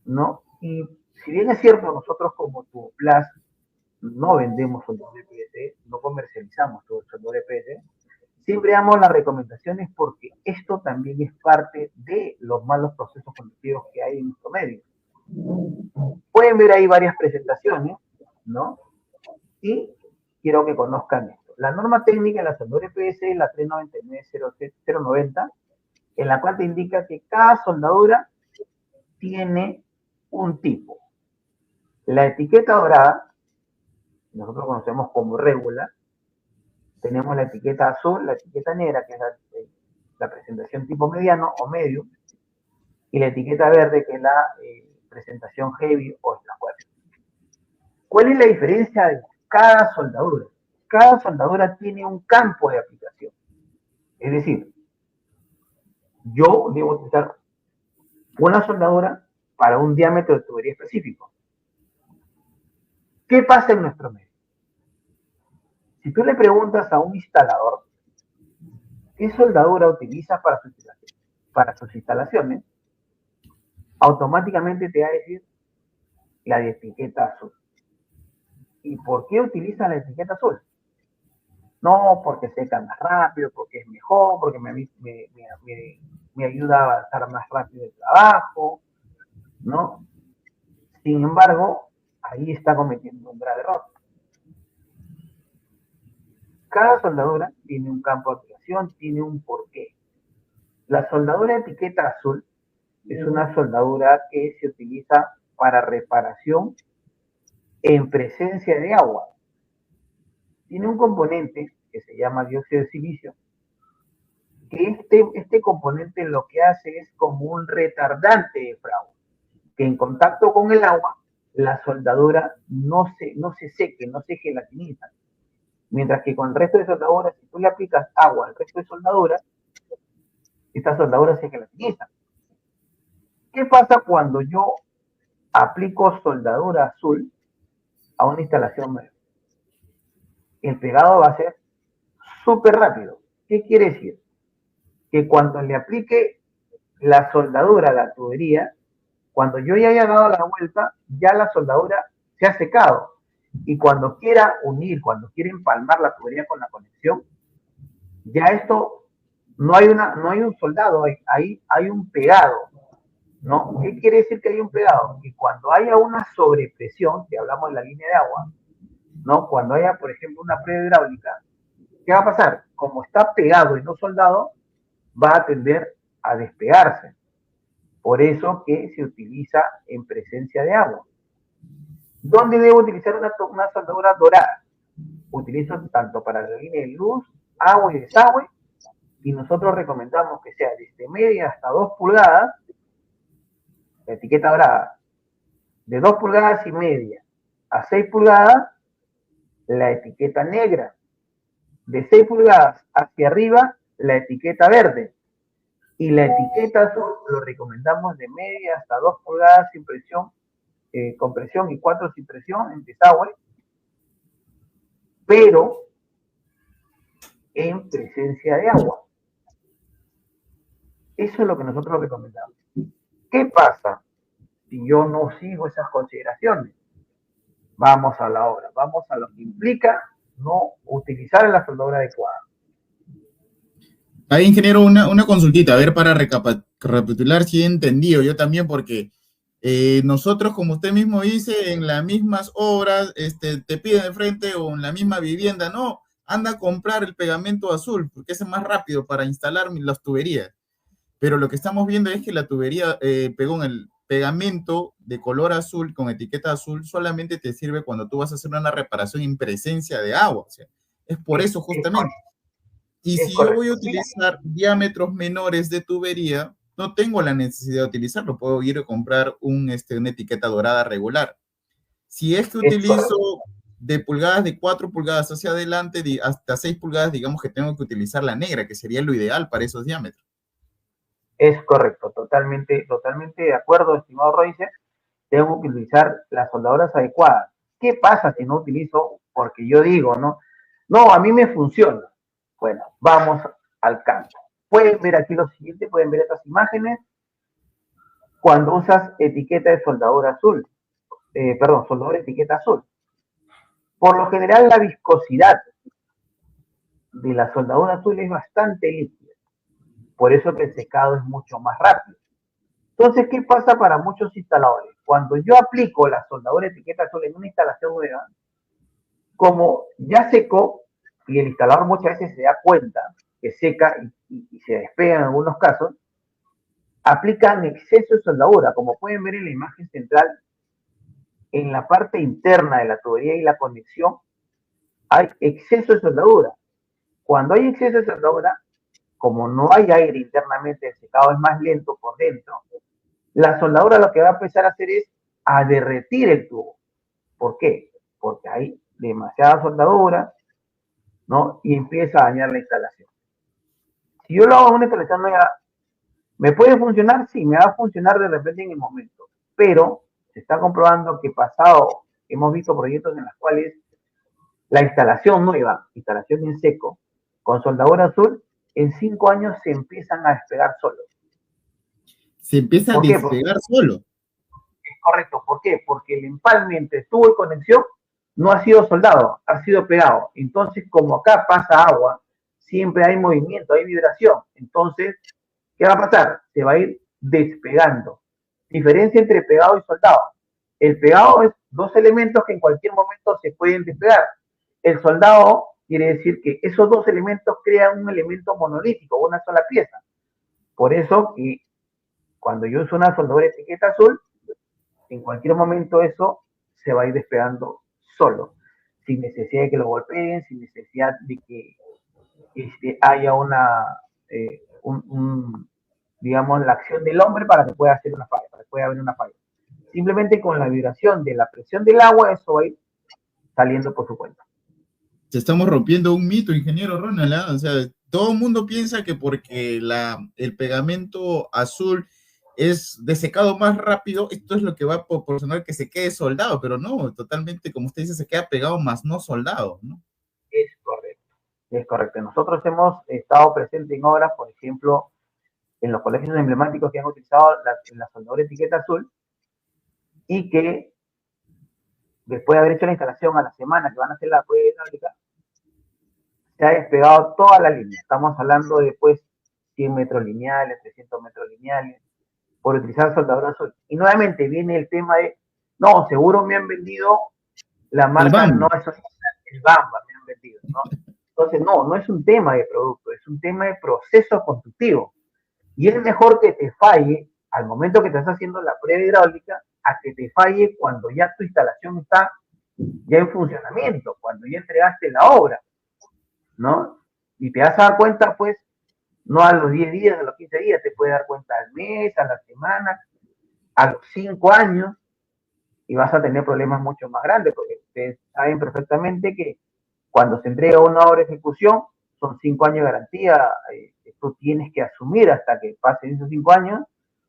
¿no? Y si bien es cierto, nosotros como Tuboplas no vendemos soldadura de PVC, no comercializamos todo el soldadura de PVC, siempre damos las recomendaciones porque esto también es parte de los malos procesos conductivos que hay en nuestro medio. Pueden ver ahí varias presentaciones, ¿no? Y quiero que conozcan esto. La norma técnica de la soldadura de PVC es la 399-090, en la cual te indica que cada soldadura tiene un tipo. La etiqueta dorada, nosotros conocemos como regular, tenemos la etiqueta azul, la etiqueta negra, que es la presentación tipo mediano o medio, y la etiqueta verde, que es la presentación heavy o extra fuerte. ¿Cuál es la diferencia de cada soldadura? Cada soldadura tiene un campo de aplicación. Es decir, yo debo utilizar una soldadura para un diámetro de tubería específico. ¿Qué pasa en nuestro medio? Si tú le preguntas a un instalador qué soldadura utiliza para sus instalaciones, automáticamente te va a decir la de etiqueta azul. ¿Y por qué utiliza la etiqueta azul? No, porque seca más rápido, porque es mejor, porque me ayuda a avanzar más rápido el trabajo, ¿no? Sin embargo, ahí está cometiendo un grave error. Cada soldadura tiene un campo de aplicación, tiene un porqué. La soldadura de etiqueta azul es una soldadura que se utiliza para reparación en presencia de agua. Tiene un componente que se llama dióxido de silicio, que este componente lo que hace es como un retardante de fraude, que en contacto con el agua, la soldadura no se seque, no se gelatiniza. Mientras que con el resto de soldaduras, si tú le aplicas agua al resto de soldaduras, estas soldaduras se gelatinizan. ¿Qué pasa cuando yo aplico soldadura azul a una instalación nueva? El pegado va a ser súper rápido. ¿Qué quiere decir? Que cuando le aplique la soldadura a la tubería, cuando yo ya haya dado la vuelta, ya la soldadura se ha secado. Y cuando quiera unir, cuando quiera empalmar la tubería con la conexión, ya esto no hay un soldado, hay un pegado, ¿no? ¿Qué quiere decir que hay un pegado? Que cuando haya una sobrepresión, si hablamos de la línea de agua, ¿no? Cuando haya, por ejemplo, una prueba hidráulica, ¿qué va a pasar? Como está pegado y no soldado, va a tender a despegarse. Por eso que se utiliza en presencia de agua. ¿Dónde debo utilizar una soldadura dorada? Utilizo tanto para la línea de luz, agua y desagüe, y nosotros recomendamos que sea desde media hasta 2 pulgadas, la etiqueta dorada, de 2 pulgadas y media a 6 pulgadas, la etiqueta negra, de 6 pulgadas hacia arriba, la etiqueta verde, y la etiqueta azul lo recomendamos de media hasta 2 pulgadas sin presión, con presión y 4 sin presión en desagüe, pero en presencia de agua. Eso es lo que nosotros recomendamos. ¿Qué pasa si yo no sigo esas consideraciones? Vamos a la obra, vamos a lo que implica no utilizar la soldadura adecuada. Ahí, ingeniero, una consultita, a ver, para recapitular si he entendido yo también, porque nosotros, como usted mismo dice, en las mismas obras, te piden de frente o en la misma vivienda, no, anda a comprar el pegamento azul, porque es más rápido para instalar las tuberías. Pero lo que estamos viendo es que la tubería, pegón, el pegamento de color azul con etiqueta azul solamente te sirve cuando tú vas a hacer una reparación en presencia de agua. O sea, es por eso justamente. Y Es si yo voy a correcto. utilizar diámetros menores de tubería, no tengo la necesidad de utilizarlo. Puedo ir a comprar una etiqueta dorada regular. Si es que Es utilizo correcto. de pulgadas de 4 pulgadas hacia adelante, hasta 6 pulgadas, digamos que tengo que utilizar la negra, que sería lo ideal para esos diámetros. Es correcto, totalmente de acuerdo, estimado Royce. Tengo que utilizar las soldadoras adecuadas. ¿Qué pasa si no utilizo? Porque yo digo, no, a mí me funciona. Bueno, vamos al campo. Pueden ver aquí lo siguiente, pueden ver estas imágenes cuando usas etiqueta de soldadura azul, soldadura etiqueta azul. Por lo general la viscosidad de la soldadura azul es bastante líquida, por eso que el secado es mucho más rápido. Entonces, ¿qué pasa para muchos instaladores? Cuando yo aplico la soldadura etiqueta azul en una instalación nueva, como ya secó, y el instalador muchas veces se da cuenta que seca y se despega en algunos casos, aplican exceso de soldadura. Como pueden ver en la imagen central, en la parte interna de la tubería y la conexión hay exceso de soldadura. Cuando hay exceso de soldadura, como no hay aire internamente, el secado es más lento por dentro, la soldadura lo que va a empezar a hacer es a derretir el tubo. ¿Por qué? Porque hay demasiada soldadura, ¿no? Y empieza a dañar la instalación. Si yo lo hago en una instalación nueva, ¿me puede funcionar? Sí, me va a funcionar de repente en el momento, pero se está comprobando que pasado, hemos visto proyectos en los cuales la instalación nueva, instalación en seco, con soldadura azul, en 5 años se empiezan a despegar solos. Se empieza a ¿Por qué? Porque despegar solo. es correcto. ¿Por qué? Porque el empalme entre tubo y conexión no ha sido soldado, ha sido pegado. Entonces, como acá pasa agua, siempre hay movimiento, hay vibración. Entonces, ¿qué va a pasar? Se va a ir despegando. Diferencia entre pegado y soldado. El pegado es dos elementos que en cualquier momento se pueden despegar. El soldado quiere decir que esos dos elementos crean un elemento monolítico, una sola pieza. Por eso, y cuando yo uso una soldadura etiqueta azul, en cualquier momento eso se va a ir despegando solo, sin necesidad de que lo golpeen, sin necesidad de que haya digamos, la acción del hombre para que pueda hacer una falla, para que pueda haber una falla. Simplemente con la vibración de la presión del agua, eso va a ir saliendo por su cuenta. Estamos rompiendo un mito, ingeniero Ronald, ¿eh? O sea, todo el mundo piensa que porque el pegamento azul es desecado más rápido, esto es lo que va a proporcionar que se quede soldado, pero no, totalmente, como usted dice, se queda pegado más no soldado, ¿no? Es correcto, es correcto. Nosotros hemos estado presentes en obras, por ejemplo, en los colegios emblemáticos que han utilizado la soldadura etiqueta azul y que después de haber hecho la instalación a la semana que van a hacer la prueba hidráulica, se ha despegado toda la línea. Estamos hablando de pues 100 metros lineales, 300 metros lineales, por utilizar soldadura azul. Y nuevamente viene el tema de, no, seguro me han vendido la marca, no es el Bamba, me han vendido, ¿no? Entonces, no es un tema de producto, es un tema de proceso constructivo. Y es mejor que te falle al momento que te estás haciendo la prueba hidráulica a que te falle cuando ya tu instalación está ya en funcionamiento, cuando ya entregaste la obra, ¿no? Y te vas a dar cuenta, pues, no a los 10 días, a los 15 días, te puedes dar cuenta al mes, a la semana, a los 5 años, y vas a tener problemas mucho más grandes, porque ustedes saben perfectamente que cuando se entrega una obra de ejecución, son 5 años de garantía, tú tienes que asumir hasta que pasen esos 5 años,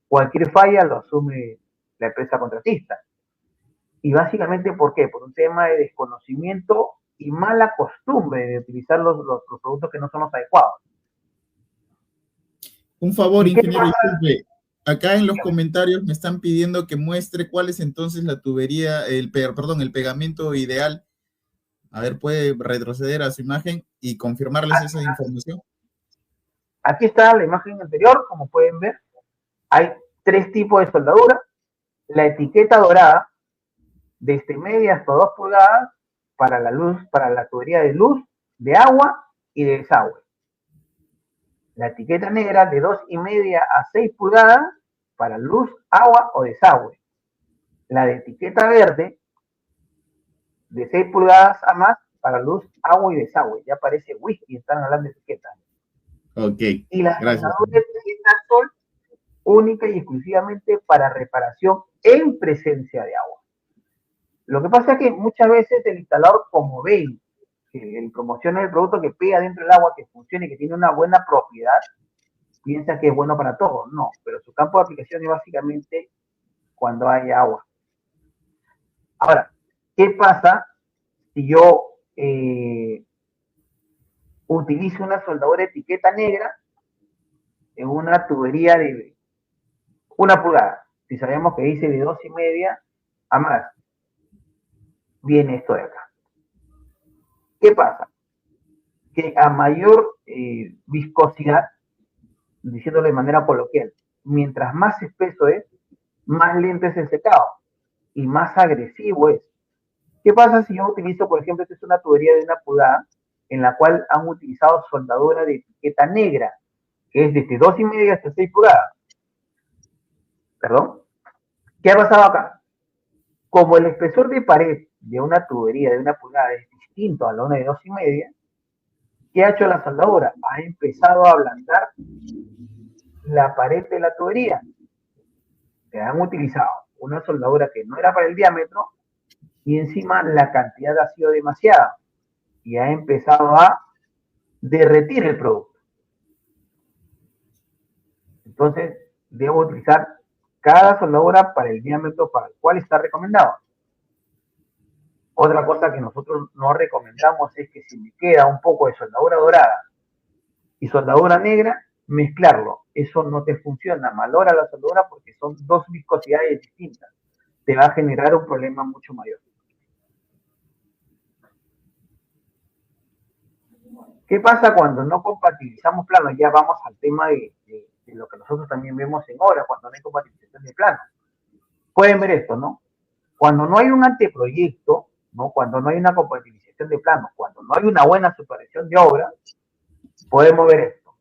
cualquier falla lo asume la empresa contratista. Y básicamente, ¿por qué? Por un tema de desconocimiento y mala costumbre de utilizar los productos que no son los adecuados. Un favor, ingeniero, disculpe. Acá en los comentarios me están pidiendo que muestre cuál es entonces la tubería, el pegamento ideal. A ver, puede retroceder a su imagen y confirmarles esa información. Aquí está la imagen anterior, como pueden ver. Hay 3 tipos de soldadura. La etiqueta dorada, desde media hasta 2 pulgadas, para la luz, para la tubería de luz de agua y de desagüe. La etiqueta negra de 2,5 a 6 pulgadas para luz, agua o desagüe. La de etiqueta verde de 6 pulgadas a más para luz, agua y desagüe. Ya parece whisky, están hablando de etiquetas. Ok, Y la gracias. soldadura de etiqueta azul, única y exclusivamente para reparación en presencia de agua. Lo que pasa es que muchas veces el instalador, como ve que el promociona el producto que pega dentro del agua, que funciona y que tiene una buena propiedad, piensa que es bueno para todos. No, pero su campo de aplicación es básicamente cuando hay agua. Ahora, ¿qué pasa si yo utilizo una soldadura de etiqueta negra en una tubería de 1 pulgada? Si sabemos que dice de 2,5 a más, viene esto de acá. ¿Qué pasa? Que a mayor viscosidad, diciéndolo de manera coloquial, mientras más espeso es, más lento es el secado y más agresivo es. ¿Qué pasa si yo utilizo, por ejemplo, esta es una tubería de 1 pulgada en la cual han utilizado soldadura de etiqueta negra, que es desde 2,5 hasta 6 pulgadas? ¿Perdón? ¿Qué ha pasado acá? Como el espesor de pared de una tubería de 1 pulgada es distinto a la una de 2,5, ¿qué ha hecho la soldadura? Ha empezado a ablandar la pared de la tubería. Se han utilizado una soldadura que no era para el diámetro y encima la cantidad ha sido demasiada y ha empezado a derretir el producto. Entonces, debo utilizar cada soldadura para el diámetro para el cual está recomendado. Otra cosa que nosotros no recomendamos es que si me queda un poco de soldadura dorada y soldadura negra, mezclarlo. Eso no te funciona. Malora la soldadura porque son dos viscosidades distintas. Te va a generar un problema mucho mayor. ¿Qué pasa cuando no compatibilizamos planos? Ya vamos al tema de lo que nosotros también vemos en obra, cuando no hay compatibilización de planos. Pueden ver esto, ¿no? Cuando no hay un anteproyecto, ¿no? Cuando no hay una compatibilización de planos, cuando no hay una buena supervisión de obra, podemos ver esto.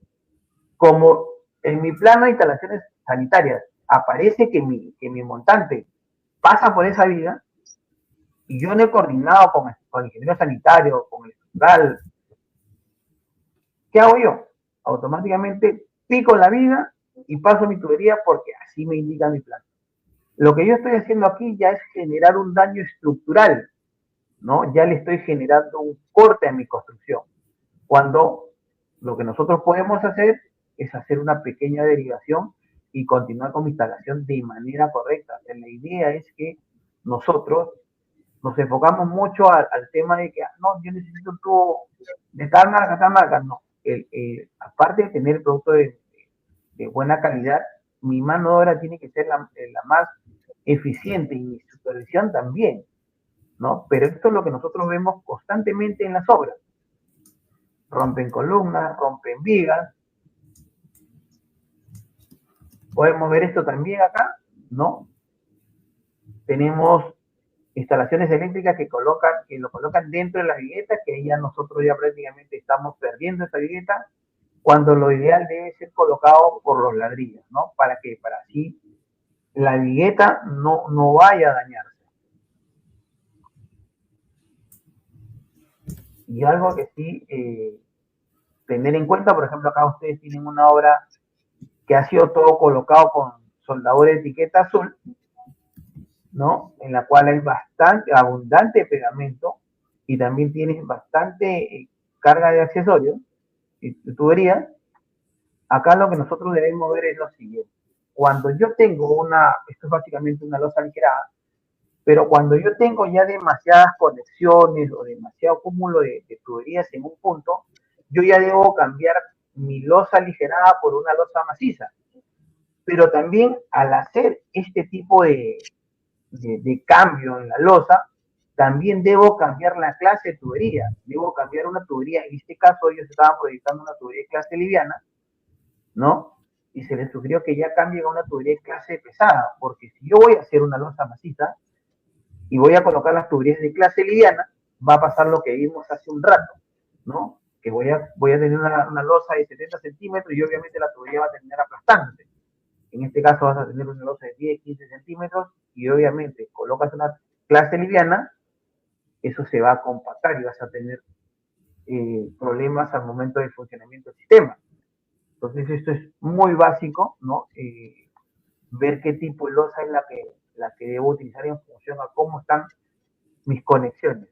Como en mi plano de instalaciones sanitarias aparece que mi montante pasa por esa vía y yo no he coordinado con el ingeniero sanitario, con el estructural, ¿qué hago yo? Automáticamente pico la viga y paso mi tubería porque así me indica mi plan. Lo que yo estoy haciendo aquí ya es generar un daño estructural, ¿no? Ya le estoy generando un corte a mi construcción. Cuando lo que nosotros podemos hacer es hacer una pequeña derivación y continuar con mi instalación de manera correcta. La idea es que nosotros nos enfocamos mucho al tema de que, no, yo necesito un tubo de tal marca, no. Aparte de tener el producto de buena calidad, mi mano de obra tiene que ser la más eficiente y mi supervisión también, ¿no? Pero esto es lo que nosotros vemos constantemente en las obras. Rompen columnas, rompen vigas. Podemos ver esto también acá, ¿no? Tenemos instalaciones eléctricas que lo colocan dentro de la vigueta, que ahí ya nosotros ya prácticamente estamos perdiendo esta vigueta, cuando lo ideal debe ser colocado por los ladrillos, ¿no? Para así la vigueta no vaya a dañarse. Y algo que sí tener en cuenta, por ejemplo, acá ustedes tienen una obra que ha sido todo colocado con soldadura de etiqueta azul, ¿no? En la cual hay bastante abundante pegamento y también tienes bastante carga de accesorios y tuberías. Acá lo que nosotros debemos ver es lo siguiente. Cuando yo tengo esto es básicamente una losa aligerada, pero cuando yo tengo ya demasiadas conexiones o demasiado cúmulo de tuberías en un punto, yo ya debo cambiar mi losa aligerada por una losa maciza. Pero también al hacer este tipo de cambio en la losa, también debo cambiar la clase de tubería. Debo cambiar una tubería. En este caso ellos estaban proyectando una tubería de clase liviana, ¿no? Y se les sugirió que ya cambien a una tubería de clase pesada, porque si yo voy a hacer una losa maciza y voy a colocar las tuberías de clase liviana, va a pasar lo que vimos hace un rato. ¿no? Que voy a tener una losa de 70 centímetros y obviamente la tubería va a terminar aplastándose. En este caso vas a tener una losa de 10, 15 centímetros y obviamente colocas una clase liviana, eso se va a compactar y vas a tener problemas al momento del funcionamiento del sistema. Entonces esto es muy básico, ¿no? Ver qué tipo de losa es la que debo utilizar en función a cómo están mis conexiones.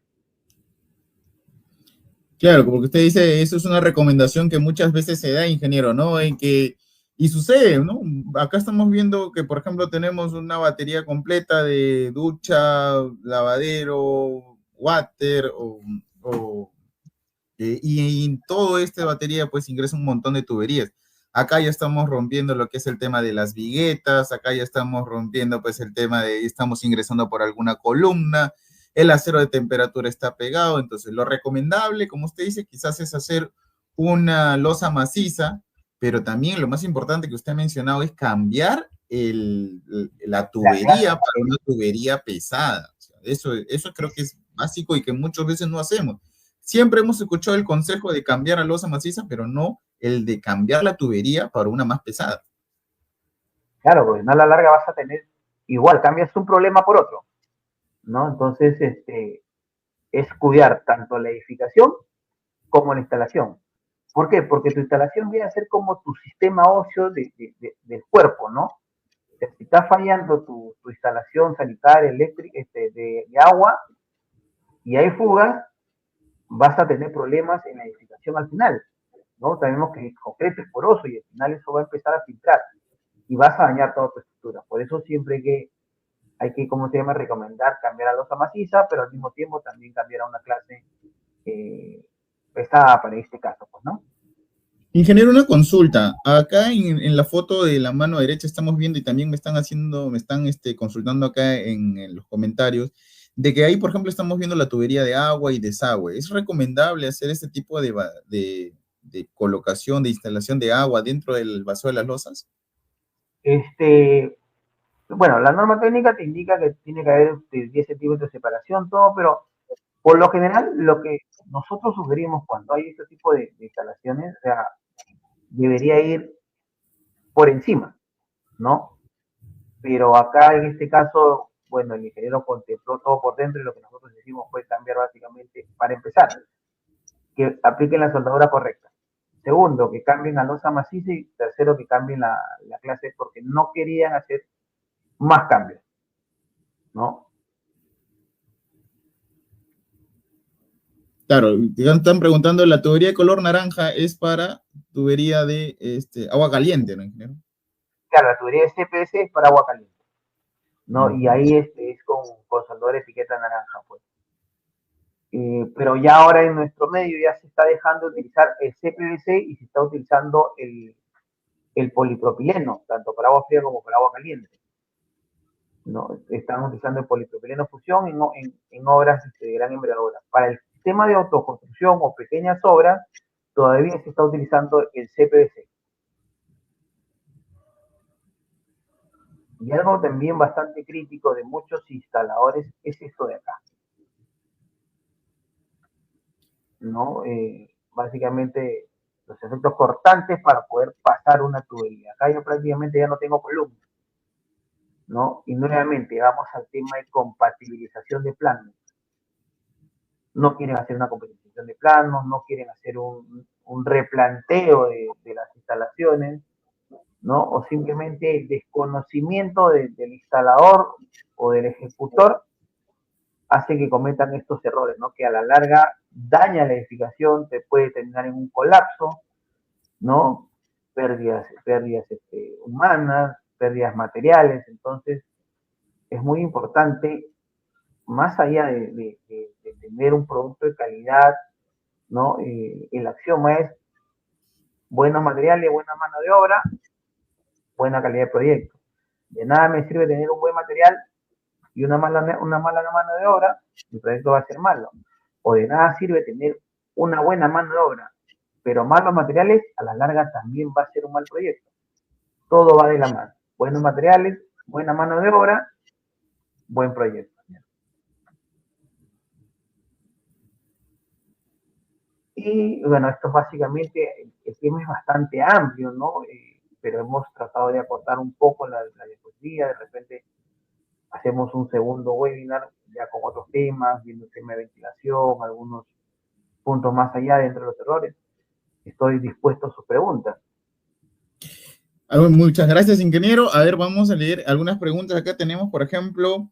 Claro, porque usted dice, eso es una recomendación que muchas veces se da, ingeniero, ¿no? Y sucede, ¿no? Acá estamos viendo que, por ejemplo, tenemos una batería completa de ducha, lavadero, water, y en todo esta batería, pues ingresa un montón de tuberías. Acá ya estamos rompiendo lo que es el tema de las viguetas, acá ya estamos rompiendo, pues, el tema de, estamos ingresando por alguna columna, el acero de temperatura está pegado, entonces lo recomendable, como usted dice, quizás es hacer una losa maciza, pero también lo más importante que usted ha mencionado es cambiar la La clase, tubería para una tubería pesada. O sea, eso creo que es básico y que muchas veces no hacemos. Siempre hemos escuchado el consejo de cambiar a losa maciza, pero no el de cambiar la tubería para una más pesada. claro, porque no a la larga vas a tener, igual cambias un problema por otro, ¿no? Entonces, es cuidar tanto la edificación como la instalación. ¿Por qué? Porque tu instalación viene a ser como tu sistema óseo del cuerpo, ¿no? O sea, si está fallando tu instalación sanitaria, eléctrica, de agua, y hay fugas, vas a tener problemas en la edificación al final, ¿no? Sabemos que el concreto es poroso y al final eso va a empezar a filtrar y vas a dañar toda tu estructura. Por eso siempre hay que, ¿cómo se llama?, recomendar cambiar a losa maciza, pero al mismo tiempo también cambiar a una clase eh, pesada para este caso, pues, ¿no? Ingeniero, una consulta. Acá en la foto de la mano derecha estamos viendo y también me están consultando acá en los comentarios, de que ahí, por ejemplo, estamos viendo la tubería de agua y desagüe. ¿Es recomendable hacer este tipo de colocación, de instalación de agua dentro del vaso de las losas? Este, bueno, la norma técnica te indica que tiene que haber 10 centímetros de separación, todo, pero por lo general lo que nosotros sugerimos cuando hay este tipo de instalaciones, o sea, debería ir por encima, ¿no? Pero acá en este caso, bueno, el ingeniero contempló todo por dentro y lo que nosotros hicimos fue cambiar básicamente, para empezar, que apliquen la soldadura correcta. Segundo, que cambien a losa maciza y tercero, que cambien la clase porque no querían hacer más cambios, ¿no? Claro, están preguntando, la tubería de color naranja es para tubería de agua caliente, ¿no, ingeniero? Claro, la tubería de CPS es para agua caliente, ¿no? Y Ujú. ahí es con soldadura de etiqueta naranja, pues. Pero ya ahora en nuestro medio ya se está dejando de utilizar el CPVC y se está utilizando el polipropileno, tanto para agua fría como para agua caliente. ¿No? Están utilizando el polipropileno fusión en obras de gran envergadura. Para el tema de autoconstrucción o pequeñas obras, todavía se está utilizando el CPVC. Y algo también bastante crítico de muchos instaladores es esto de acá, ¿no? Básicamente los efectos cortantes para poder pasar una tubería. Acá yo prácticamente ya no tengo columna, ¿no? Y nuevamente vamos al tema de compatibilización de planos. No quieren hacer una compatibilización de planos, no quieren hacer un replanteo de las instalaciones, ¿no? O simplemente el desconocimiento del instalador o del ejecutor hace que cometan estos errores, ¿no? Que a la larga daña la edificación, te puede terminar en un colapso, ¿no? Pérdidas humanas, pérdidas materiales. Entonces, es muy importante, más allá de tener un producto de calidad, ¿no? El axioma es buenos materiales, buena mano de obra, buena calidad de proyecto. De nada me sirve tener un buen material y una mala mano de obra, mi proyecto va a ser malo. O de nada sirve tener una buena mano de obra, pero malos materiales, a la larga también va a ser un mal proyecto. Todo va de la mano. Buenos materiales, buena mano de obra, buen proyecto. Y bueno, esto básicamente, el tema es bastante amplio, ¿no? Pero hemos tratado de acortar un poco la diapositiva, de repente hacemos un segundo webinar ya con otros temas, viendo el tema de ventilación, algunos puntos más allá dentro de los errores. Estoy dispuesto a sus preguntas. Muchas gracias, ingeniero. A ver, vamos a leer algunas preguntas. Acá tenemos, por ejemplo,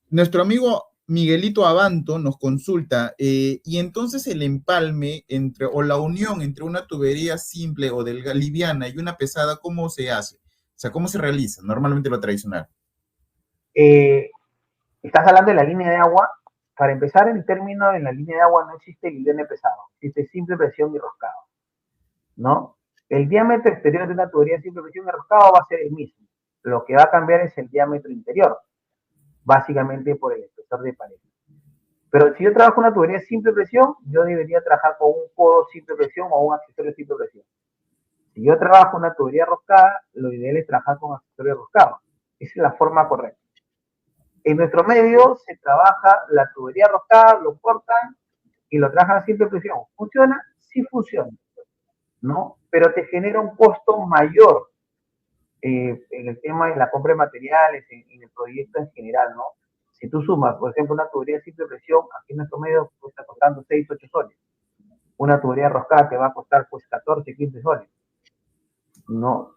nuestro amigo Miguelito Abanto nos consulta, y entonces el empalme entre, o la unión entre una tubería simple o delgada, liviana y una pesada, ¿cómo se hace? O sea, ¿cómo se realiza? Normalmente lo tradicional. Eh, Estás hablando de la línea de agua. Para empezar, el término en la línea de agua no existe liviano pesado, existe simple presión y roscado, ¿no? El diámetro exterior de una tubería de simple presión y roscado va a ser el mismo. Lo que va a cambiar es el diámetro interior, básicamente por el espesor de pared. Pero si yo trabajo una tubería de simple presión, yo debería trabajar con un codo simple presión o un accesorio simple presión. Si yo trabajo una tubería roscada, lo ideal es trabajar con accesorio roscado. Esa es la forma correcta. En nuestro medio se trabaja la tubería roscada, lo cortan y lo trabajan a simple presión. ¿Funciona? Sí funciona, ¿no? Pero te genera un costo mayor en el tema de la compra de materiales, en el proyecto en general, ¿no? Si tú sumas, por ejemplo, una tubería de simple presión, aquí en nuestro medio está costando 6, 8 soles. Una tubería roscada te va a costar pues 14, 15 soles. No,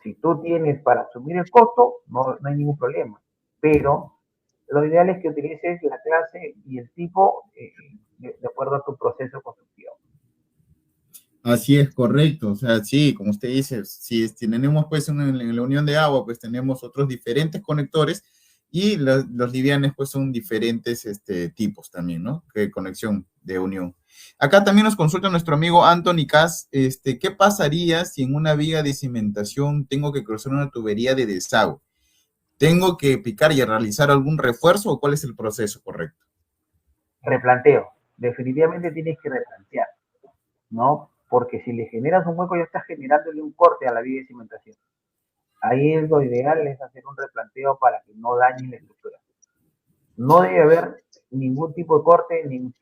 si tú tienes para asumir el costo, no hay ningún problema. Pero lo ideal es que utilices la clase y el tipo de acuerdo a tu proceso constructivo. Así es, correcto. O sea, sí, como usted dice, si tenemos pues en la unión de agua, pues tenemos otros diferentes conectores y los livianes pues son diferentes tipos también, ¿no? Que conexión de unión. Acá también nos consulta nuestro amigo Anthony Cas, ¿qué pasaría si en una viga de cimentación tengo que cruzar una tubería de desagüe? ¿Tengo que picar y realizar algún refuerzo o cuál es el proceso correcto? Replanteo. Definitivamente tienes que replantear, ¿no? Porque si le generas un hueco, ya estás generándole un corte a la viga de cimentación. Ahí es lo ideal, es hacer un replanteo para que no dañe la estructura. No debe haber ningún tipo de corte, ni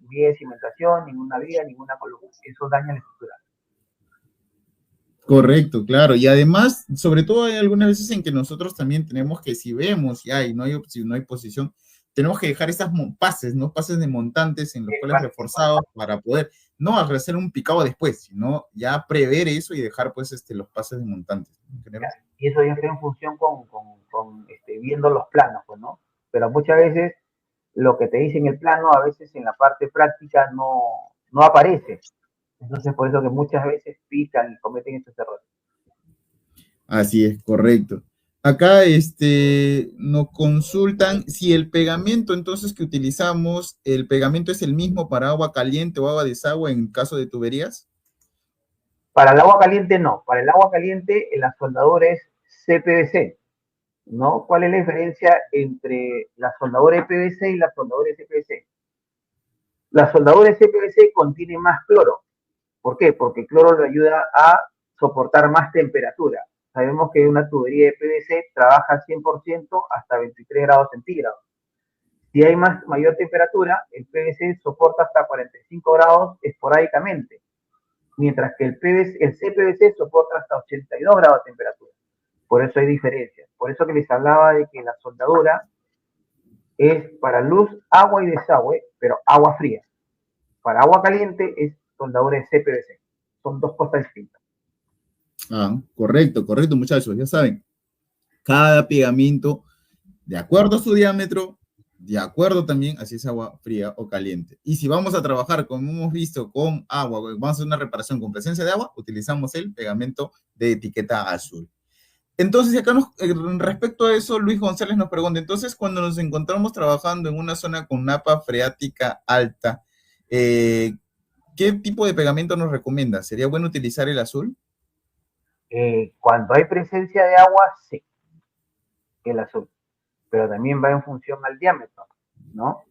vía de cimentación, ninguna viga, ninguna columna. Eso daña la estructura. Correcto, claro. Y además, sobre todo hay algunas veces en que nosotros también tenemos que, si vemos y hay, si no hay posición, tenemos que dejar esas pases, ¿no? Pases de montantes en los cuales reforzados para poder, no hacer un picado después, sino ya prever eso y dejar pues los pases de montantes. ¿No? Y eso ya está en función con viendo los planos, pues, ¿no? Pero muchas veces lo que te dice en el plano, a veces en la parte práctica no aparece. Entonces, por eso que muchas veces pican y cometen estos errores. Así es, correcto. Acá nos consultan si el pegamento entonces que utilizamos, el pegamento es el mismo para agua caliente o agua de desagüe en caso de tuberías. Para el agua caliente no. Para el agua caliente la soldadura es CPVC, ¿no? ¿Cuál es la diferencia entre la soldadura de PVC y la soldadura de CPVC? La soldadura de CPVC contiene más cloro. ¿Por qué? Porque el cloro le ayuda a soportar más temperatura. Sabemos que una tubería de PVC trabaja al 100% hasta 23 grados centígrados. Si hay mayor temperatura, el PVC soporta hasta 45 grados esporádicamente, mientras que el CPVC soporta hasta 82 grados de temperatura. Por eso hay diferencias. Por eso que les hablaba de que la soldadura es para luz, agua y desagüe, pero agua fría. Para agua caliente es soldadura de CPVC. Son dos cosas distintas. Ah, correcto, correcto, muchachos, ya saben. Cada pegamento, de acuerdo a su diámetro, de acuerdo también a si es agua fría o caliente. Y si vamos a trabajar, como hemos visto, con agua, vamos a hacer una reparación con presencia de agua, utilizamos el pegamento de etiqueta azul. Entonces, acá respecto a eso, Luis González nos pregunta, entonces, cuando nos encontramos trabajando en una zona con napa freática alta, ¿qué tipo de pegamento nos recomienda? ¿Sería bueno utilizar el azul? Cuando hay presencia de agua, sí, el azul. Pero también va en función al diámetro, ¿no?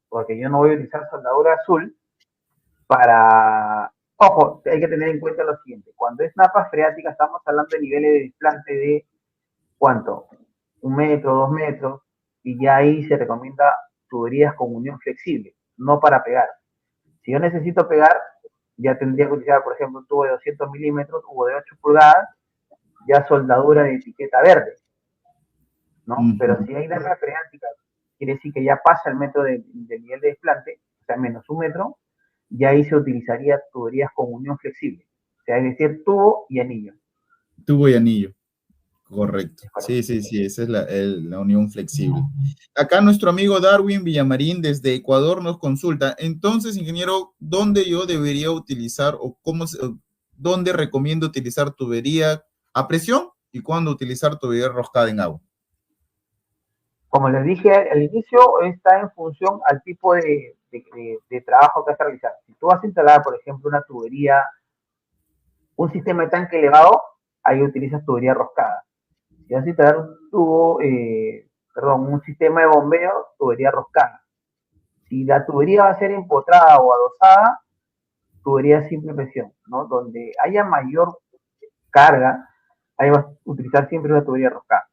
Porque yo no voy a utilizar soldadura azul para... Ojo, hay que tener en cuenta lo siguiente. Cuando es napa freática, estamos hablando de niveles de desplante de ¿cuánto? 1 metro, 2 metros, y ya ahí se recomienda tuberías con unión flexible, no para pegar. Si yo necesito pegar, ya tendría que utilizar, por ejemplo, un tubo de 200 milímetros, tubo de 8 pulgadas, ya soldadura de etiqueta verde, ¿no? Pero si hay larga freática, quiere decir que ya pasa el metro de nivel de desplante, o sea, menos un metro, ya ahí se utilizaría tuberías con unión flexible, o sea, es decir, tubo y anillo. Tubo y anillo. Correcto. Sí, sí, sí, esa es la unión flexible. Acá nuestro amigo Darwin Villamarín desde Ecuador nos consulta. Entonces, ingeniero, ¿dónde yo debería utilizar o dónde recomiendo utilizar tubería a presión y cuándo utilizar tubería roscada en agua? Como les dije al inicio, está en función al tipo de trabajo que vas a realizar. Si tú vas a instalar, por ejemplo, una tubería, un sistema de tanque elevado, ahí utilizas tubería roscada. Si vas a instalar un tubo, un sistema de bombeo, tubería roscada. Si la tubería va a ser empotrada o adosada, tubería simple presión, ¿no? Donde haya mayor carga, ahí vas a utilizar siempre una tubería roscada.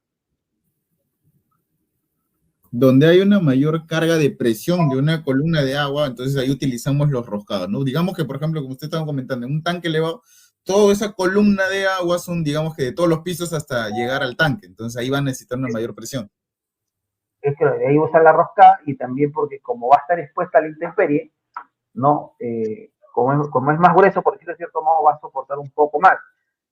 Donde hay una mayor carga de presión de una columna de agua, entonces ahí utilizamos los roscados, ¿no? Digamos que, por ejemplo, como usted estaba comentando, en un tanque elevado, toda esa columna de agua son, digamos que de todos los pisos hasta llegar al tanque, entonces ahí va a necesitar una mayor presión. Es que de ahí usar la roscada y también porque como va a estar expuesta a la intemperie, ¿no? Como es más grueso, por decirlo de cierto modo, va a soportar un poco más.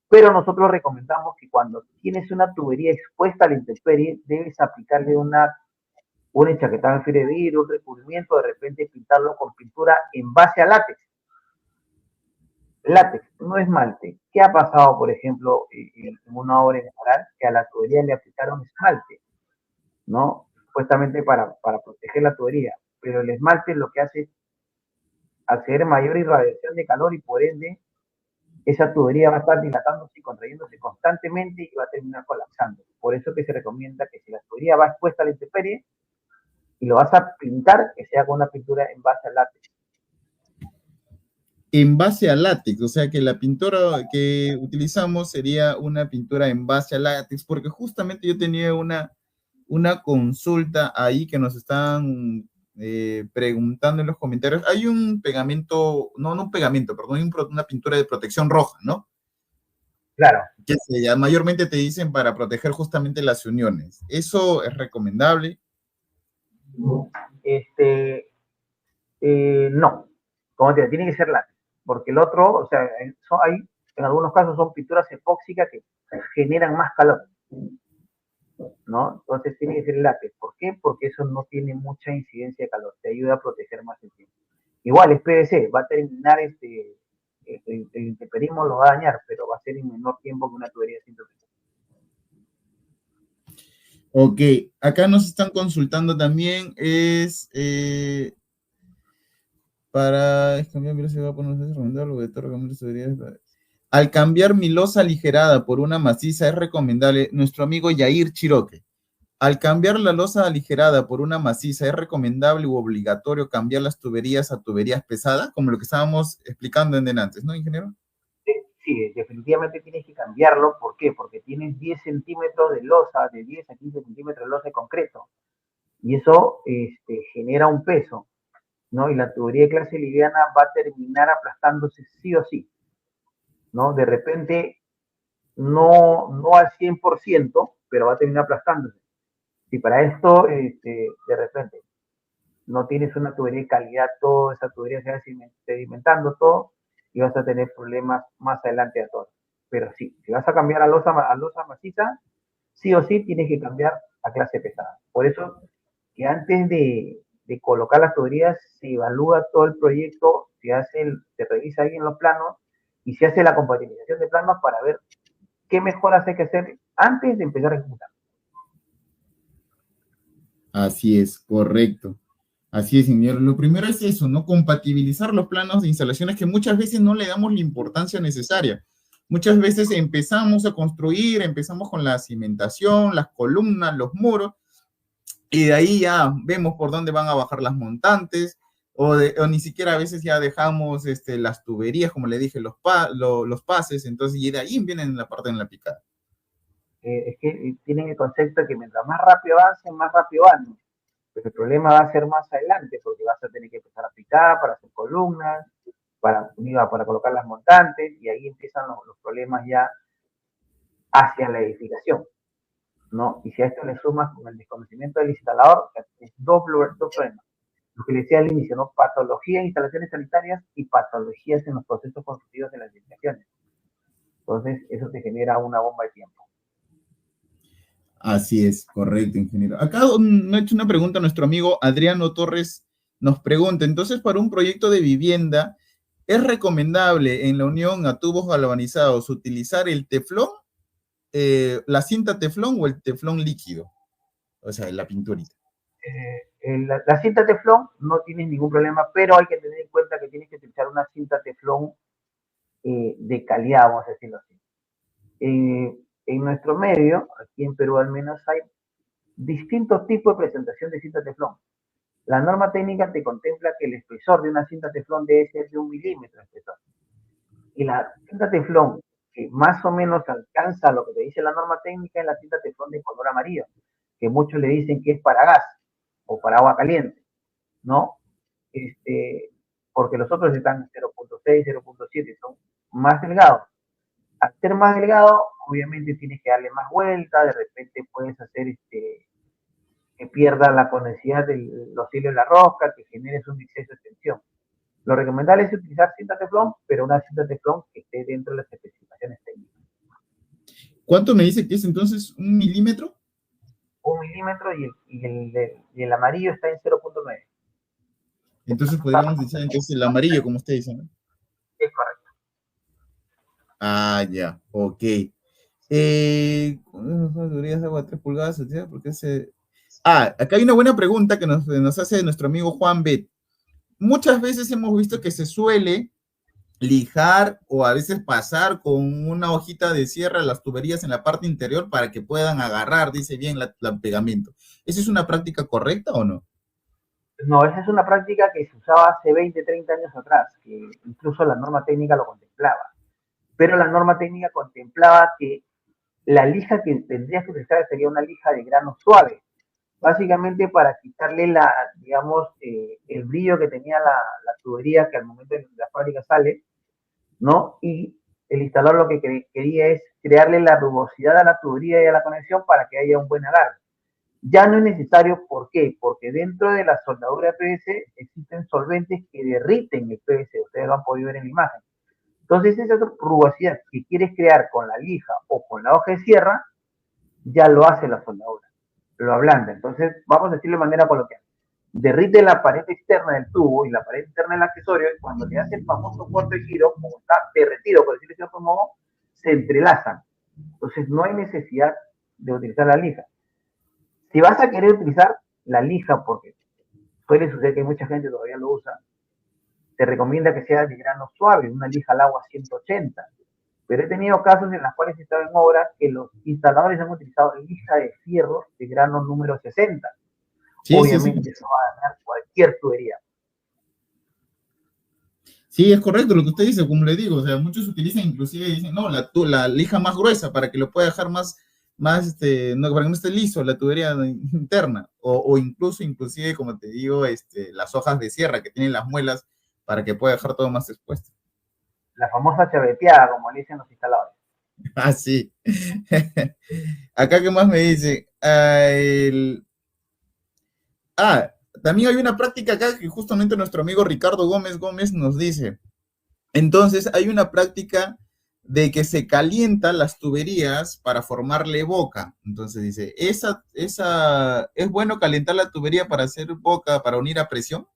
Pero nosotros recomendamos que cuando tienes una tubería expuesta a la intemperie, debes aplicarle un enchaquetado en fibra de vidrio, un recubrimiento, de repente pintarlo con pintura en base a látex. Látex, no esmalte. ¿Qué ha pasado, por ejemplo, en una obra en general? Que a la tubería le aplicaron esmalte, ¿no? Supuestamente para proteger la tubería. Pero el esmalte lo que hace es acceder a mayor irradiación de calor y por ende esa tubería va a estar dilatándose y contrayéndose constantemente y va a terminar colapsando. Por eso que se recomienda que si la tubería va expuesta a la intemperie y lo vas a pintar, que sea con una pintura en base al látex. En base a látex, o sea que la pintura que utilizamos sería una pintura en base a látex, porque justamente yo tenía una consulta ahí que nos están preguntando en los comentarios. Hay un pegamento, no un pegamento, perdón, hay una pintura de protección roja, ¿no? Claro. Que mayormente te dicen para proteger justamente las uniones. ¿Eso es recomendable? No, como te digo, tiene que ser látex, porque el otro, o sea, hay, en algunos casos son pinturas epóxicas que generan más calor, ¿no? Entonces tiene que ser látex. ¿Por qué? Porque eso no tiene mucha incidencia de calor, te ayuda a proteger más el tiempo. Igual es PVC, va a terminar el intemperismo lo va a dañar, pero va a ser en menor tiempo que una tubería simple. Ok, acá nos están consultando también, para cambiar mi losa, va a poner recomendable, de todo cambiar tuberías. Al cambiar mi losa aligerada por una maciza es recomendable, nuestro amigo Yair Chiroque. Al cambiar la losa aligerada por una maciza, ¿es recomendable u obligatorio cambiar las tuberías a tuberías pesadas? Como lo que estábamos explicando en antes, ¿no, ingeniero? Sí, definitivamente tienes que cambiarlo. ¿Por qué? Porque tienes 10 centímetros de losa, de 10 a 15 centímetros de losa de concreto. Y eso genera un peso, ¿no? Y la tubería de clase liviana va a terminar aplastándose sí o sí, ¿no? De repente, no al 100%, pero va a terminar aplastándose. Si para esto, de repente, no tienes una tubería de calidad, toda esa tubería se va sedimentando todo y vas a tener problemas más adelante a todos. Pero sí, si vas a cambiar a losa maciza, sí o sí tienes que cambiar a clase pesada. Por eso que antes de colocar las tuberías se evalúa todo el proyecto, se revisa ahí en los planos y se hace la compatibilización de planos para ver qué mejoras hay que hacer antes de empezar a ejecutar. Así es, correcto. Así es, señor. Lo primero es eso, ¿no? Compatibilizar los planos de instalaciones que muchas veces no le damos la importancia necesaria. Muchas veces empezamos a construir, empezamos con la cimentación, las columnas, los muros, y de ahí ya vemos por dónde van a bajar las montantes, o ni siquiera a veces ya dejamos las tuberías, como le dije, los pases, entonces, y de ahí vienen la parte en la picada. Es que tienen el concepto de que mientras más rápido avancen, más rápido van. Pero el problema va a ser más adelante, porque vas a tener que empezar a picar para hacer columnas columnas, para colocar las montantes, y ahí empiezan los problemas ya hacia la edificación, ¿no? Y si a esto le sumas con el desconocimiento del instalador, es dos problemas. Lo que le decía al inicio, ¿no? Patología en instalaciones sanitarias y patologías en los procesos constructivos de las edificaciones. Entonces, eso te genera una bomba de tiempo. Así es, correcto, ingeniero. Acá me ha hecho una pregunta nuestro amigo Adriano Torres, nos pregunta, entonces, para un proyecto de vivienda, ¿es recomendable en la unión a tubos galvanizados utilizar el teflón, la cinta teflón o el teflón líquido? O sea, la pinturita. La cinta teflón no tiene ningún problema, pero hay que tener en cuenta que tienes que utilizar una cinta teflón de calidad, vamos a decirlo así. En nuestro medio, aquí en Perú al menos, hay distintos tipos de presentación de cinta teflón. La norma técnica te contempla que el espesor de una cinta teflón debe ser de 1 milímetro de espesor. Y la cinta teflón que más o menos alcanza lo que te dice la norma técnica es la cinta teflón de color amarillo, que muchos le dicen que es para gas o para agua caliente, ¿no? Porque los otros están 0.6, 0.7, son más delgados. Al ser más delgado, obviamente tienes que darle más vuelta, de repente puedes hacer que pierda la conectividad de los hilos de la rosca, que generes un exceso de tensión. Lo recomendable es utilizar cinta teflón, pero una cinta teflón que esté dentro de las especificaciones técnicas. ¿Cuánto me dice que es entonces? ¿1 milímetro? 1 milímetro y el amarillo está en 0.9. Entonces podríamos decir entonces el amarillo, como usted dice, ¿no? Es correcto. Ah, ya, ok. Deberías de agua 3 pulgadas, porque acá hay una buena pregunta que nos hace nuestro amigo Juan Bet. Muchas veces hemos visto que se suele lijar o a veces pasar con una hojita de sierra las tuberías en la parte interior para que puedan agarrar, dice bien, el pegamento. ¿Esa es una práctica correcta o no? No, esa es una práctica que se usaba hace 20, 30 años atrás, que incluso la norma técnica lo contemplaba. Pero la norma técnica contemplaba que la lija que tendrías que utilizar sería una lija de grano suave, básicamente para quitarle digamos, el brillo que tenía la tubería que al momento de la fábrica sale, ¿no? Y el instalador lo que quería es crearle la rugosidad a la tubería y a la conexión para que haya un buen agarre. Ya no es necesario, ¿por qué? Porque dentro de la soldadura de PVC existen solventes que derriten el PVC, ustedes lo han podido ver en la imagen. Entonces esa rugosidad que quieres crear con la lija o con la hoja de sierra, ya lo hace la soldadura, lo ablanda. Entonces vamos a decirlo de manera coloquial. Derrite la pared externa del tubo y la pared interna del accesorio, y cuando le hace el famoso corte de giro, como está derretido, por decirlo de cierto modo, se entrelazan. Entonces no hay necesidad de utilizar la lija. Si vas a querer utilizar la lija, porque suele suceder que mucha gente todavía lo usa, te recomienda que sea de grano suave, una lija al agua 180. Pero he tenido casos en los cuales he estado en obras que los instaladores han utilizado lija de fierro de grano número 60. Sí, Obviamente sí. eso va a dañar cualquier tubería. Sí, es correcto lo que usted dice, como le digo, o sea, muchos utilizan inclusive, dicen, no, la lija más gruesa para que lo pueda dejar no, para que no esté liso la tubería interna, o inclusive, como te digo, las hojas de sierra que tienen las muelas para que pueda dejar todo más expuesto. La famosa chaveteada, como le dicen los instaladores. Ah, sí. Acá, ¿qué más me dice? También hay una práctica acá que justamente nuestro amigo Ricardo Gómez nos dice. Entonces, hay una práctica de que se calientan las tuberías para formarle boca. Entonces dice, ¿es bueno calentar la tubería para hacer boca, para unir a presión?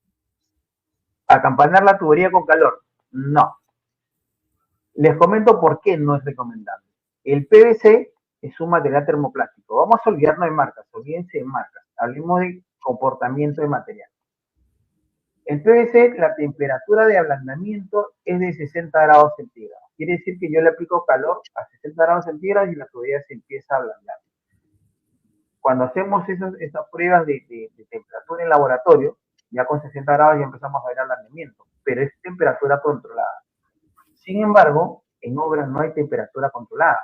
Acampanar la tubería con calor. No. Les comento por qué no es recomendable. El PVC es un material termoplástico. Vamos a olvidarnos de marcas, olvídense de marcas. Hablemos de comportamiento de material. En PVC la temperatura de ablandamiento es de 60 grados centígrados. Quiere decir que yo le aplico calor a 60 grados centígrados y la tubería se empieza a ablandar. Cuando hacemos esas pruebas de temperatura en laboratorio, ya con 60 grados ya empezamos a ver ablandamiento, pero es temperatura controlada. Sin embargo, en obras no hay temperatura controlada.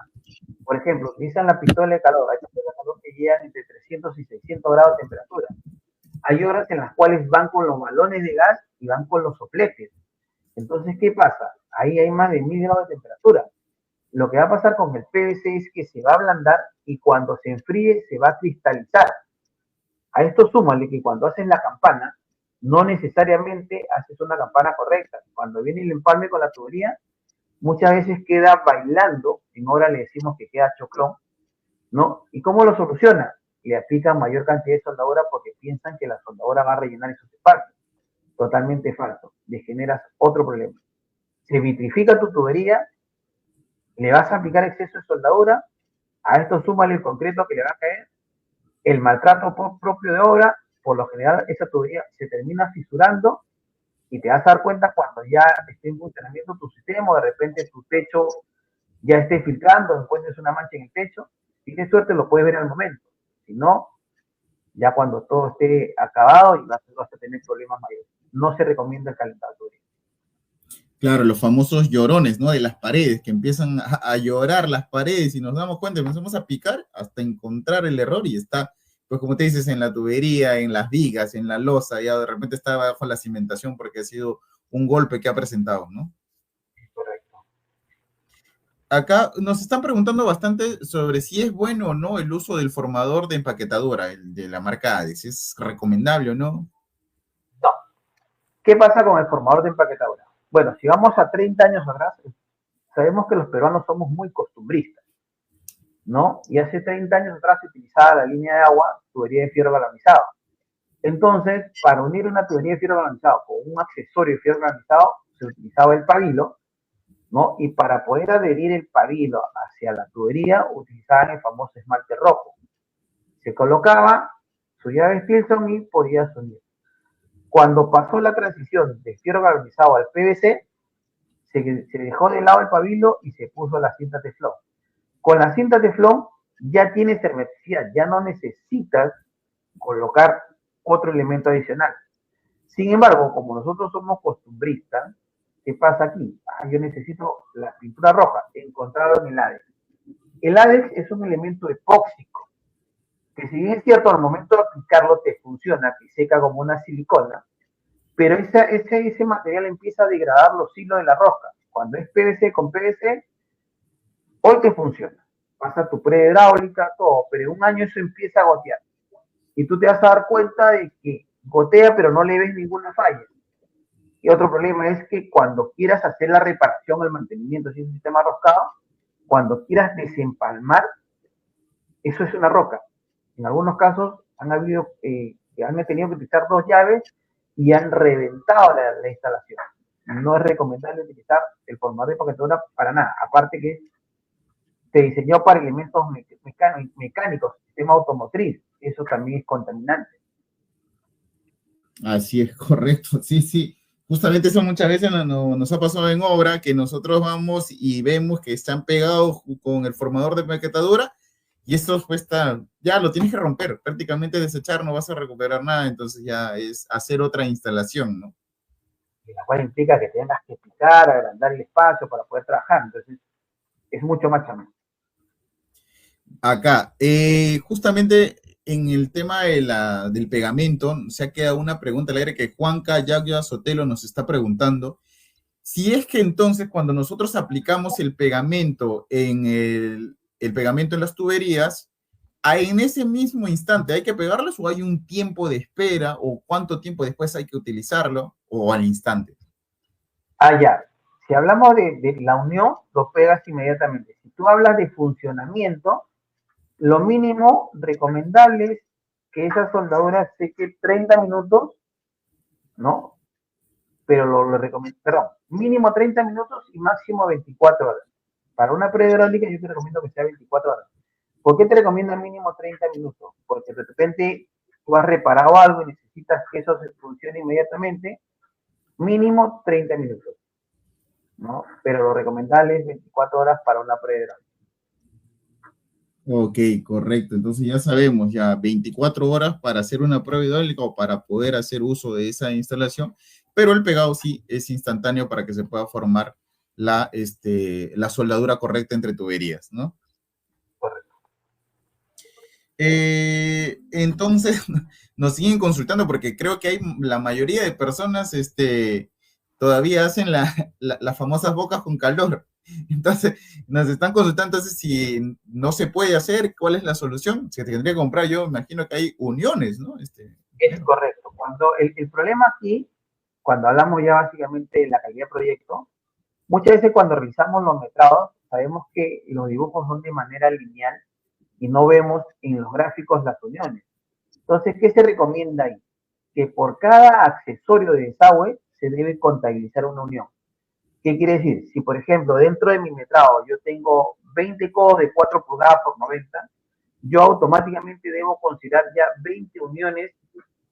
Por ejemplo, utilizan la pistola de calor. Hay pistolas de calor que llegan entre 300 y 600 grados de temperatura. Hay obras en las cuales van con los balones de gas y van con los sopletes. Entonces, ¿qué pasa? Ahí hay más de 1000 grados de temperatura. Lo que va a pasar con el PVC es que se va a ablandar y cuando se enfríe se va a cristalizar. A esto súmale que cuando haces la campana, no necesariamente haces una campana correcta. Cuando viene el empalme con la tubería, muchas veces queda bailando, en obra le decimos que queda choclón, ¿no? ¿Y cómo lo soluciona? Le aplican mayor cantidad de soldadura porque piensan que la soldadura va a rellenar esos espacios. Totalmente falso. Le generas otro problema. Se vitrifica tu tubería, le vas a aplicar exceso de soldadura, a esto súmale el concreto que le va a caer, el maltrato propio de obra, por lo general esa tubería se termina fisurando y te vas a dar cuenta cuando ya esté en funcionamiento tu sistema o de repente tu techo ya esté filtrando, encuentres una mancha en el techo, si tienes suerte lo puedes ver al momento. Si no, ya cuando todo esté acabado y vas a tener problemas mayores. No se recomienda el calentado tubería. Claro, los famosos llorones, ¿no? De las paredes, que empiezan a llorar las paredes y nos damos cuenta, empezamos a picar hasta encontrar el error y está, pues como te dices, en la tubería, en las vigas, en la losa, ya de repente está bajo la cimentación porque ha sido un golpe que ha presentado, ¿no? Correcto. Acá nos están preguntando bastante sobre si es bueno o no el uso del formador de empaquetadura, el de la marca Adex, ¿es recomendable o no? No. ¿Qué pasa con el formador de empaquetadura? Bueno, si vamos a 30 años atrás, sabemos que los peruanos somos muy costumbristas, ¿no? Y hace 30 años atrás se utilizaba la línea de agua, tubería de fierro galvanizado. Entonces, para unir una tubería de fierro galvanizado con un accesorio de fierro galvanizado, se utilizaba el pabilo, ¿no? Y para poder adherir el pabilo hacia la tubería, utilizaban el famoso esmalte rojo. Se colocaba su llave Stilson y podía unir. Cuando pasó la transición de fierro galvanizado al PVC, se dejó de lado el pabilo y se puso la cinta teflón. Con la cinta teflón ya tienes hermeticidad, ya no necesitas colocar otro elemento adicional. Sin embargo, como nosotros somos costumbristas, ¿qué pasa aquí? Yo necesito la pintura roja, encontrado en el látex. El látex es un elemento epóxico, que si bien es cierto, al momento de aplicarlo te funciona, te seca como una silicona, pero ese material empieza a degradar los hilos de la rosca. Cuando es PVC con PVC, hoy te funciona. Pasa tu prueba hidráulica, todo, pero en un año eso empieza a gotear. Y tú te vas a dar cuenta de que gotea, pero no le ves ninguna falla. Y otro problema es que cuando quieras hacer la reparación, el mantenimiento de un sistema roscado, cuando quieras desempalmar, eso es una roca. En algunos casos han habido, han tenido que utilizar dos llaves y han reventado la instalación. No es recomendable utilizar el formador de empaquetadura para nada. Aparte que se diseñó para elementos mecánicos, sistema automotriz. Eso también es contaminante. Así es, correcto, sí, sí. Justamente eso muchas veces nos ha pasado en obra, que nosotros vamos y vemos que están pegados con el formador de empaquetadura y esto pues ya lo tienes que romper, prácticamente desechar, no vas a recuperar nada, entonces ya es hacer otra instalación, ¿no? La cual implica que tengas que picar, agrandar el espacio para poder trabajar. Entonces, es mucho más chamán. Acá, justamente en el tema del pegamento, se ha quedado una pregunta al aire que Juanca Yagua Sotelo nos está preguntando. Si es que entonces cuando nosotros aplicamos el pegamento el pegamento en las tuberías, en ese mismo instante hay que pegarlas o hay un tiempo de espera o cuánto tiempo después hay que utilizarlo o al instante. Ya. Si hablamos de la unión, lo pegas inmediatamente. Si tú hablas de funcionamiento, lo mínimo recomendable es que esa soldadura seque 30 minutos, ¿no? Pero lo recomiendo, perdón, mínimo 30 minutos y máximo 24 horas. Para una prueba hidráulica yo te recomiendo que sea 24 horas. ¿Por qué te recomiendo mínimo 30 minutos? Porque de repente tú has reparado algo y necesitas que eso funcione inmediatamente, mínimo 30 minutos, ¿no? Pero lo recomendable es 24 horas para una prueba hidráulica. Ok, correcto. Entonces ya sabemos, ya 24 horas para hacer una prueba hidráulica o para poder hacer uso de esa instalación, pero el pegado sí es instantáneo para que se pueda formar la soldadura correcta entre tuberías, ¿no? Correcto. Entonces nos siguen consultando porque creo que hay la mayoría de personas todavía hacen las famosas bocas con calor. Entonces, nos están consultando entonces si no se puede hacer, cuál es la solución. Se tendría que comprar, yo imagino que hay uniones, ¿no? Es correcto. Cuando el problema aquí, cuando hablamos ya básicamente de la calidad de proyecto, muchas veces cuando realizamos los metrados, sabemos que los dibujos son de manera lineal y no vemos en los gráficos las uniones. Entonces, ¿qué se recomienda ahí? Que por cada accesorio de desagüe se debe contabilizar una unión. ¿Qué quiere decir? Si, por ejemplo, dentro de mi metrado yo tengo 20 codos de 4 pulgadas por 90, yo automáticamente debo considerar ya 20 uniones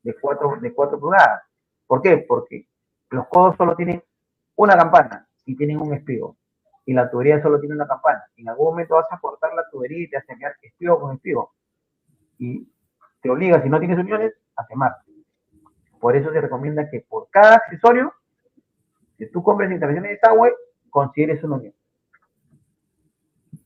de cuatro pulgadas. ¿Por qué? Porque los codos solo tienen una campana y tienen un espigo. Y la tubería solo tiene una campana. En algún momento vas a cortar la tubería y te hace quedar espigo con espigo. Y te obliga, si no tienes uniones, a quemar. Por eso se recomienda que por cada accesorio, si tú compras instalaciones de desagüe, consideres una unión.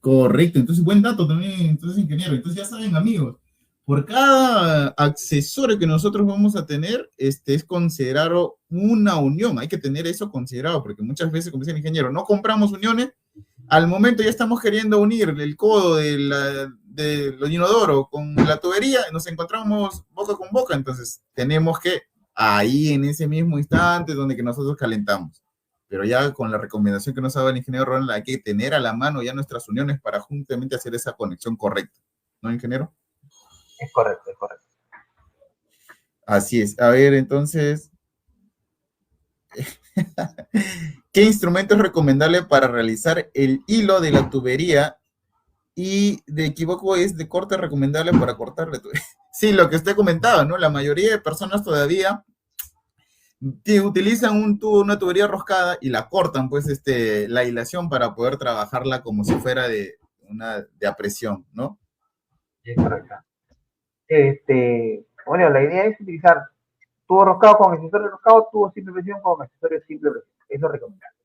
Correcto, entonces buen dato también, entonces ingeniero. Entonces ya saben, amigos, por cada accesorio que nosotros vamos a tener, es considerado una unión. Hay que tener eso considerado, porque muchas veces, como dice el ingeniero, no compramos uniones, al momento ya estamos queriendo unir el codo de los inodoro con la tubería, y nos encontramos boca con boca, entonces tenemos que, ahí en ese mismo instante, donde que nosotros calentamos. Pero ya con la recomendación que nos ha dado el ingeniero Ronald, hay que tener a la mano ya nuestras uniones para juntamente hacer esa conexión correcta. ¿No, ingeniero? Es correcto, es correcto. Así es. A ver, entonces, ¿qué instrumento es recomendable para realizar el hilo de la tubería? Y de equivoco es de corte recomendable para cortar la tubería. Sí, lo que usted comentaba, ¿no? La mayoría de personas todavía utilizan un tubo, una tubería roscada y la cortan, pues, la hilación para poder trabajarla como si fuera de a presión, ¿no? Es correcto. Bueno, la idea es utilizar tubo roscado con accesorio roscado, tubo simple presión con accesorio simple presión. Es lo recomendable.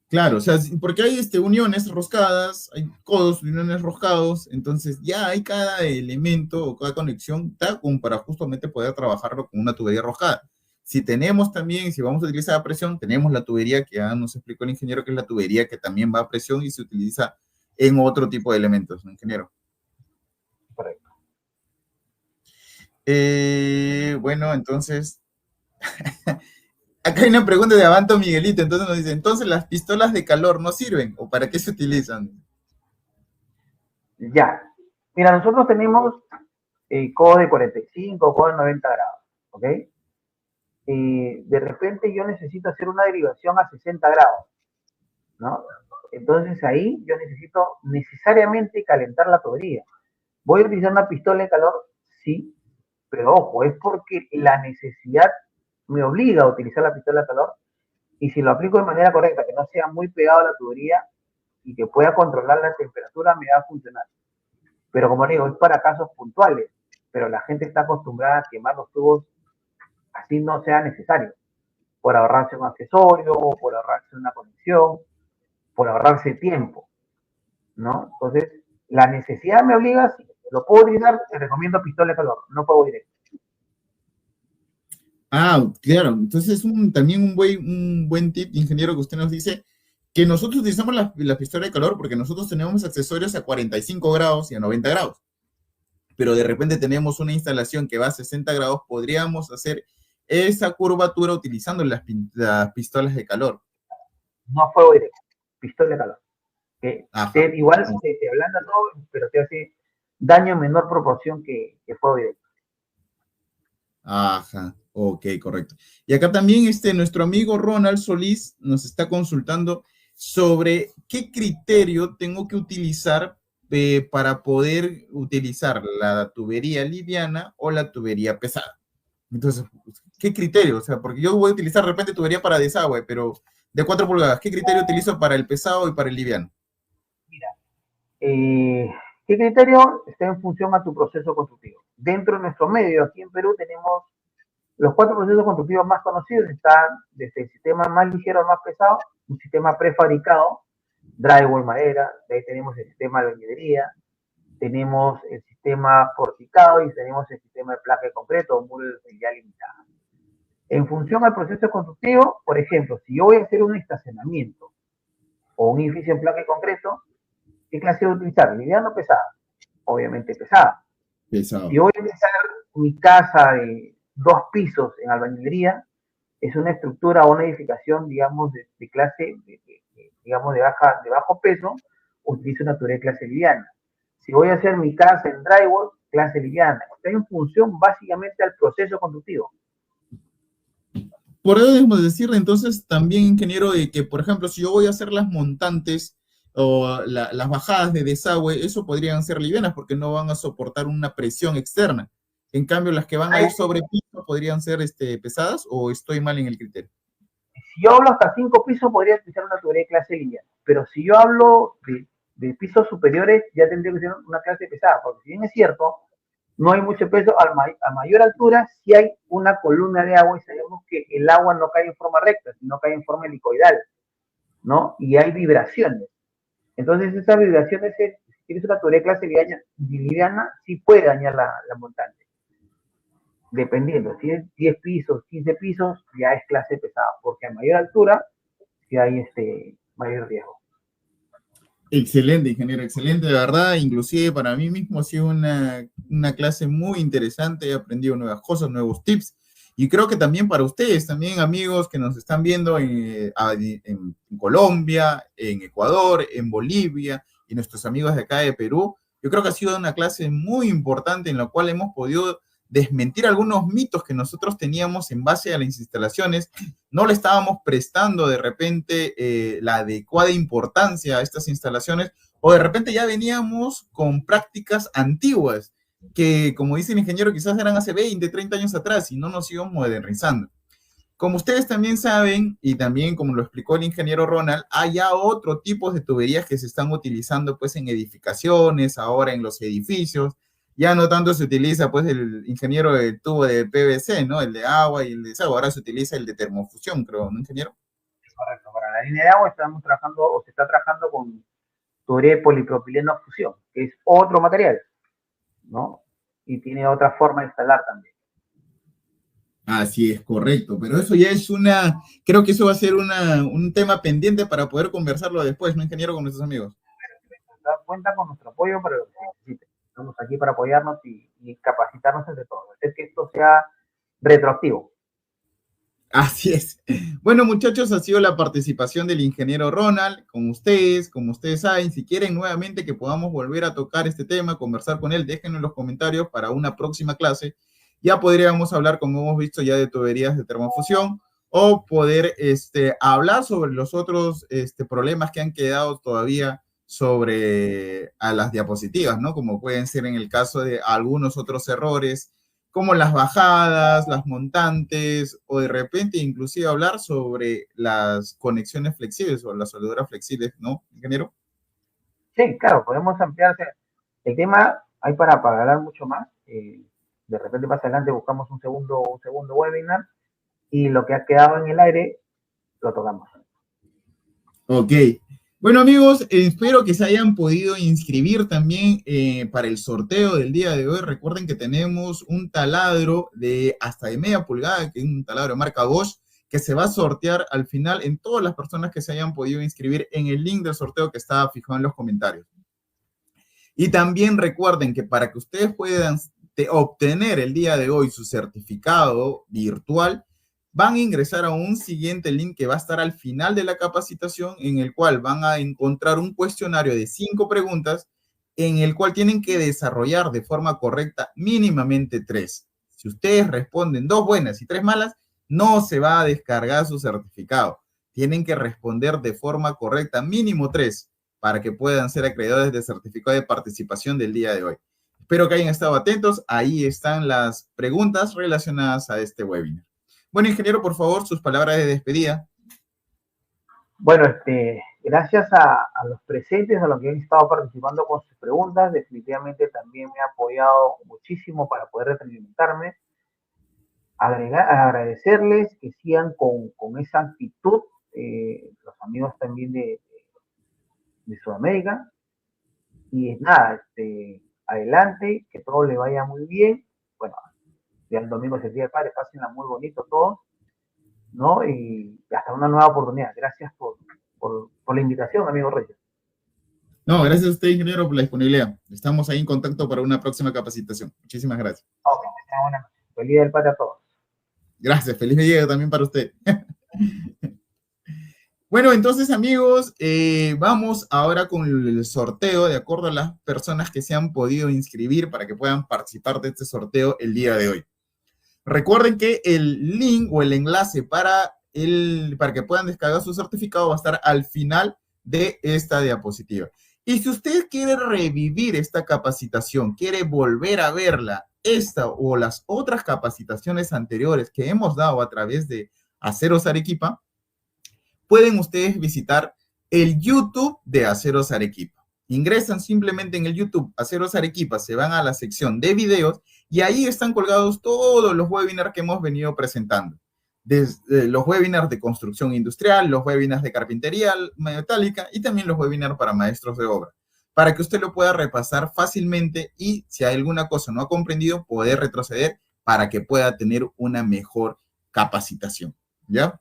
Claro, o sea, porque hay uniones roscadas, hay codos, uniones roscados, entonces ya hay cada elemento o cada conexión está como para justamente poder trabajarlo con una tubería roscada. Si tenemos también, si vamos a utilizar a presión, tenemos la tubería que ya nos explicó el ingeniero, que es la tubería que también va a presión y se utiliza en otro tipo de elementos, ¿no, ingeniero? Correcto. Bueno, entonces, acá hay una pregunta de Avanto Miguelito, entonces nos dice, entonces las pistolas de calor no sirven, ¿o para qué se utilizan? Ya. Mira, nosotros tenemos codo de 45, codo de 90 grados, ¿ok? De repente yo necesito hacer una derivación a 60 grados, ¿no? Entonces ahí yo necesito necesariamente calentar la tubería. ¿Voy a utilizar una pistola de calor? Sí, pero ojo, es porque la necesidad me obliga a utilizar la pistola de calor y si lo aplico de manera correcta, que no sea muy pegado a la tubería y que pueda controlar la temperatura, me va a funcionar. Pero como digo, es para casos puntuales, pero la gente está acostumbrada a quemar los tubos así no sea necesario, por ahorrarse un accesorio, por ahorrarse una conexión, por ahorrarse tiempo, ¿no? Entonces, la necesidad me obliga, si lo puedo utilizar, te recomiendo pistola de calor, no fuego directo. Ah, claro. Entonces es también un buen tip, ingeniero, que usted nos dice que nosotros utilizamos la pistola de calor porque nosotros tenemos accesorios a 45 grados y a 90 grados. Pero de repente tenemos una instalación que va a 60 grados, podríamos hacer esa curvatura utilizando las pistolas de calor. No fuego directo, pistola de calor. Que Ajá. igual te ablanda todo, pero te hace daño en menor proporción que fuego directo. Ajá. Ok, correcto. Y acá también nuestro amigo Ronald Solís nos está consultando sobre qué criterio tengo que utilizar para poder utilizar la tubería liviana o la tubería pesada. Entonces, ¿qué criterio? O sea, porque yo voy a utilizar de repente tubería para desagüe, pero de 4 pulgadas. ¿Qué criterio utilizo para el pesado y para el liviano? Mira, ¿qué criterio está en función a tu proceso constructivo? Dentro de nuestro medio, aquí en Perú, tenemos los cuatro procesos constructivos más conocidos. Están desde el sistema más ligero al más pesado, un sistema prefabricado, drywall, madera, de ahí tenemos el sistema de albañilería, tenemos el sistema porticado y tenemos el sistema de placa de concreto o muro de ya limitada. En función al proceso constructivo, por ejemplo, si yo voy a hacer un estacionamiento o un edificio en placa y concreto, ¿qué clase voy a utilizar? ¿Liviana o pesada? Obviamente pesada. Si Pesado. voy a utilizar mi casa de 2 pisos en albañilería, es una estructura o una edificación, digamos, de clase, digamos, de bajo peso, utilizo una tubería de clase liviana. Si voy a hacer mi casa en drywall, clase liviana. Está en función básicamente al proceso constructivo. Podemos decir entonces también, ingeniero, de que, por ejemplo, si yo voy a hacer las montantes o las bajadas de desagüe, eso podrían ser livianas porque no van a soportar una presión externa. En cambio, las que van a ir sobre piso podrían ser pesadas o estoy mal en el criterio. Si yo hablo hasta 5 pisos, podría utilizar una tubería de clase liviana. Pero si yo hablo de pisos superiores, ya tendría que ser una clase pesada. Porque si bien es cierto, no hay mucho peso, a mayor altura sí hay una columna de agua y sabemos que el agua no cae en forma recta, sino cae en forma helicoidal, ¿no? Y hay vibraciones. Entonces esas vibraciones, si tienes una tubería de clase liviana, sí puede dañar la montaña. Dependiendo, si es 10 pisos, 15 pisos, ya es clase pesada, porque a mayor altura sí hay mayor riesgo. Excelente, ingeniero, excelente, de verdad. Inclusive para mí mismo ha sido una clase muy interesante. He aprendido nuevas cosas, nuevos tips. Y creo que también para ustedes, también amigos que nos están viendo en Colombia, en Ecuador, en Bolivia y nuestros amigos de acá de Perú, yo creo que ha sido una clase muy importante en la cual hemos podido desmentir algunos mitos que nosotros teníamos en base a las instalaciones. No le estábamos prestando de repente la adecuada importancia a estas instalaciones o de repente ya veníamos con prácticas antiguas que, como dice el ingeniero, quizás eran hace 20, 30 años atrás y no nos íbamos modernizando. Como ustedes también saben, y también como lo explicó el ingeniero Ronald, hay ya otro tipo de tuberías que se están utilizando pues en edificaciones, ahora en los edificios. Ya no tanto se utiliza pues el ingeniero del tubo de PVC, ¿no? El de agua y el de desagüe. Ahora se utiliza el de termofusión, creo, ¿no, ingeniero? Correcto. Para la línea de agua estamos trabajando o se está trabajando con tubería de polipropileno fusión, que es otro material, ¿no? Y tiene otra forma de instalar también. Así es, correcto. Pero eso ya es creo que eso va a ser un tema pendiente para poder conversarlo después, ¿no, ingeniero, con nuestros amigos? Cuenta con nuestro apoyo para lo que se necesite. Estamos aquí para apoyarnos y capacitarnos entre todos. Hacer que esto sea retroactivo. Así es. Bueno, muchachos, ha sido la participación del ingeniero Ronald con ustedes. Como ustedes saben, si quieren nuevamente que podamos volver a tocar este tema, conversar con él, déjenlo en los comentarios para una próxima clase. Ya podríamos hablar, como hemos visto, ya de tuberías de termofusión o poder hablar sobre los otros problemas que han quedado todavía sobre a las diapositivas, ¿no? Como pueden ser en el caso de algunos otros errores como las bajadas, las montantes, o de repente inclusive hablar sobre las conexiones flexibles o las soldaduras flexibles, ¿no, ingeniero? Sí, claro, podemos ampliarse. El tema hay para hablar mucho más. De repente más adelante buscamos un segundo webinar y lo que ha quedado en el aire lo tocamos. Ok. Bueno, amigos, espero que se hayan podido inscribir también para el sorteo del día de hoy. Recuerden que tenemos un taladro de hasta de media pulgada, que es un taladro de marca Bosch, que se va a sortear al final en todas las personas que se hayan podido inscribir en el link del sorteo que está fijado en los comentarios. Y también recuerden que para que ustedes puedan obtener el día de hoy su certificado virtual, van a ingresar a un siguiente link que va a estar al final de la capacitación, en el cual van a encontrar un cuestionario de 5 preguntas, en el cual tienen que desarrollar de forma correcta mínimamente 3. Si ustedes responden 2 buenas y 3 malas, no se va a descargar su certificado. Tienen que responder de forma correcta mínimo 3 para que puedan ser acreedores de certificado de participación del día de hoy. Espero que hayan estado atentos. Ahí están las preguntas relacionadas a este webinar. Bueno, ingeniero, por favor, sus palabras de despedida. Bueno, gracias a los presentes, a los que han estado participando con sus preguntas, definitivamente también me ha apoyado muchísimo para poder retroalimentarme. Agradecerles que sigan con esa actitud, los amigos también de Sudamérica. Y nada, adelante, que todo le vaya muy bien. Bueno, ya el domingo es el Día del Padre, pásenla muy bonito todos. ¿no? Y hasta una nueva oportunidad. Gracias por la invitación, amigo Reyes. No, gracias a usted, ingeniero, por la disponibilidad. Estamos ahí en contacto para una próxima capacitación. Muchísimas gracias. Ok, buenas noches. Feliz día del padre a todos. Gracias, feliz día también para usted. Bueno, entonces amigos, vamos ahora con el sorteo de acuerdo a las personas que se han podido inscribir para que puedan participar de este sorteo el día de hoy. Recuerden que el link o el enlace para que puedan descargar su certificado va a estar al final de esta diapositiva. Y si usted quiere revivir esta capacitación, quiere volver a verla, esta o las otras capacitaciones anteriores que hemos dado a través de Aceros Arequipa, pueden ustedes visitar el YouTube de Aceros Arequipa. Ingresan simplemente en el YouTube Aceros Arequipa, se van a la sección de videos y ahí están colgados todos los webinars que hemos venido presentando. Desde los webinars de construcción industrial, los webinars de carpintería metálica y también los webinars para maestros de obra, para que usted lo pueda repasar fácilmente y si hay alguna cosa no ha comprendido, poder retroceder para que pueda tener una mejor capacitación. ¿Ya?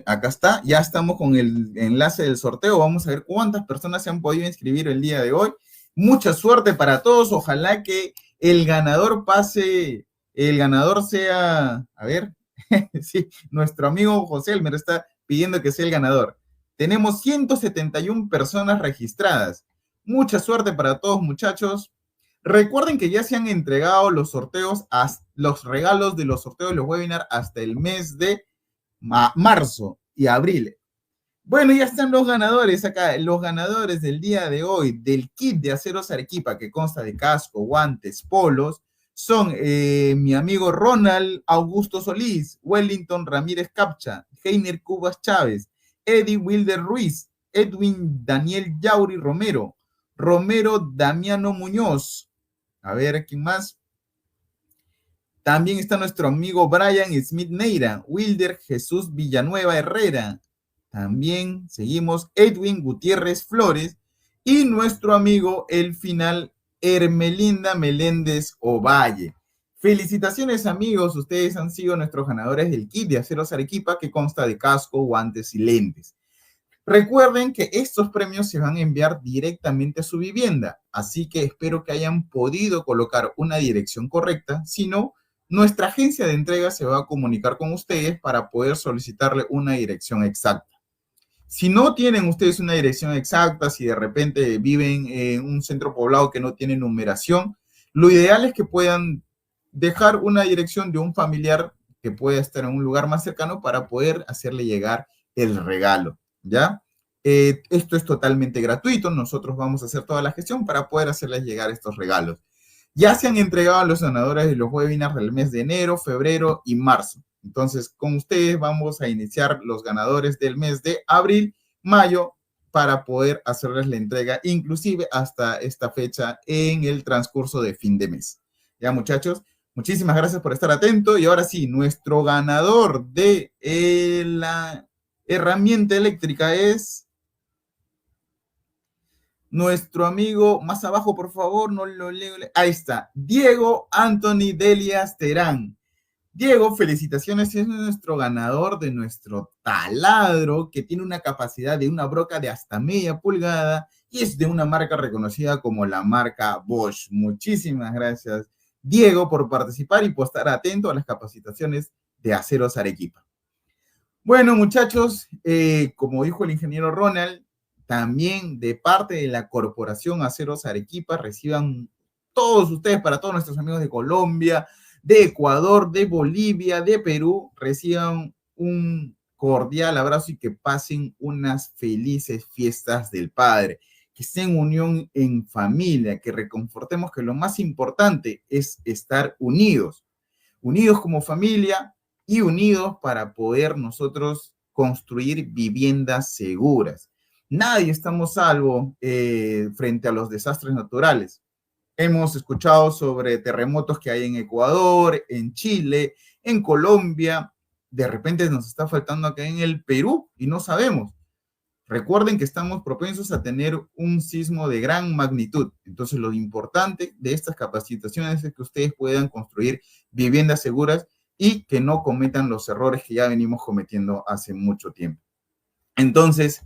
Acá está, ya estamos con el enlace del sorteo. Vamos a ver cuántas personas se han podido inscribir el día de hoy. Mucha suerte para todos. Ojalá que el ganador sea, a ver, sí, nuestro amigo José me está pidiendo que sea el ganador. Tenemos 171 personas registradas. Mucha suerte para todos, muchachos. Recuerden que ya se han entregado los sorteos, los regalos de los sorteos de los webinars hasta el mes de marzo y abril. Bueno, ya están los ganadores acá, los ganadores del día de hoy del kit de Aceros Arequipa, que consta de casco, guantes, polos, son mi amigo Ronald Augusto Solís, Wellington Ramírez Capcha, Heiner Cubas Chávez, Eddie Wilder Ruiz, Edwin Daniel Yauri Romero, Romero Damiano Muñoz. A ver, ¿quién más? También está nuestro amigo Brian Smith Neira, Wilder Jesús Villanueva Herrera. También seguimos Edwin Gutiérrez Flores y nuestro amigo el final Hermelinda Meléndez Ovalle. Felicitaciones amigos, ustedes han sido nuestros ganadores del kit de Aceros Arequipa que consta de casco, guantes y lentes. Recuerden que estos premios se van a enviar directamente a su vivienda, así que espero que hayan podido colocar una dirección correcta. Si no, nuestra agencia de entrega se va a comunicar con ustedes para poder solicitarle una dirección exacta. Si no tienen ustedes una dirección exacta, si de repente viven en un centro poblado que no tiene numeración, lo ideal es que puedan dejar una dirección de un familiar que pueda estar en un lugar más cercano para poder hacerle llegar el regalo. ¿Ya? Esto es totalmente gratuito. Nosotros vamos a hacer toda la gestión para poder hacerles llegar estos regalos. Ya se han entregado a los ganadores de los webinars del mes de enero, febrero y marzo. Entonces, con ustedes vamos a iniciar los ganadores del mes de abril, mayo, para poder hacerles la entrega, inclusive hasta esta fecha en el transcurso de fin de mes. Ya, muchachos, muchísimas gracias por estar atentos. Y ahora sí, nuestro ganador de la herramienta eléctrica es nuestro amigo, más abajo, por favor, no lo leo. Ahí está, Diego Anthony Delias Terán. Diego, felicitaciones, es nuestro ganador de nuestro taladro, que tiene una capacidad de una broca de hasta media pulgada y es de una marca reconocida como la marca Bosch. Muchísimas gracias, Diego, por participar y por estar atento a las capacitaciones de Aceros Arequipa. Bueno, muchachos, como dijo el ingeniero Ronald, también de parte de la Corporación Aceros Arequipa reciban todos ustedes, para todos nuestros amigos de Colombia, de Ecuador, de Bolivia, de Perú, reciban un cordial abrazo y que pasen unas felices fiestas del Padre, que estén en unión en familia, que reconfortemos que lo más importante es estar unidos, unidos como familia y unidos para poder nosotros construir viviendas seguras. Nadie estamos salvo frente a los desastres naturales. Hemos escuchado sobre terremotos que hay en Ecuador, en Chile, en Colombia. De repente nos está faltando acá en el Perú y no sabemos. Recuerden que estamos propensos a tener un sismo de gran magnitud. Entonces, lo importante de estas capacitaciones es que ustedes puedan construir viviendas seguras y que no cometan los errores que ya venimos cometiendo hace mucho tiempo. Entonces,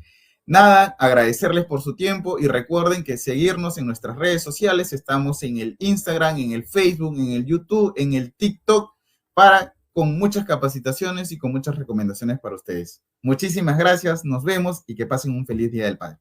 nada, agradecerles por su tiempo y recuerden que seguirnos en nuestras redes sociales. Estamos en el Instagram, en el Facebook, en el YouTube, en el TikTok, con muchas capacitaciones y con muchas recomendaciones para ustedes. Muchísimas gracias, nos vemos y que pasen un feliz Día del Padre.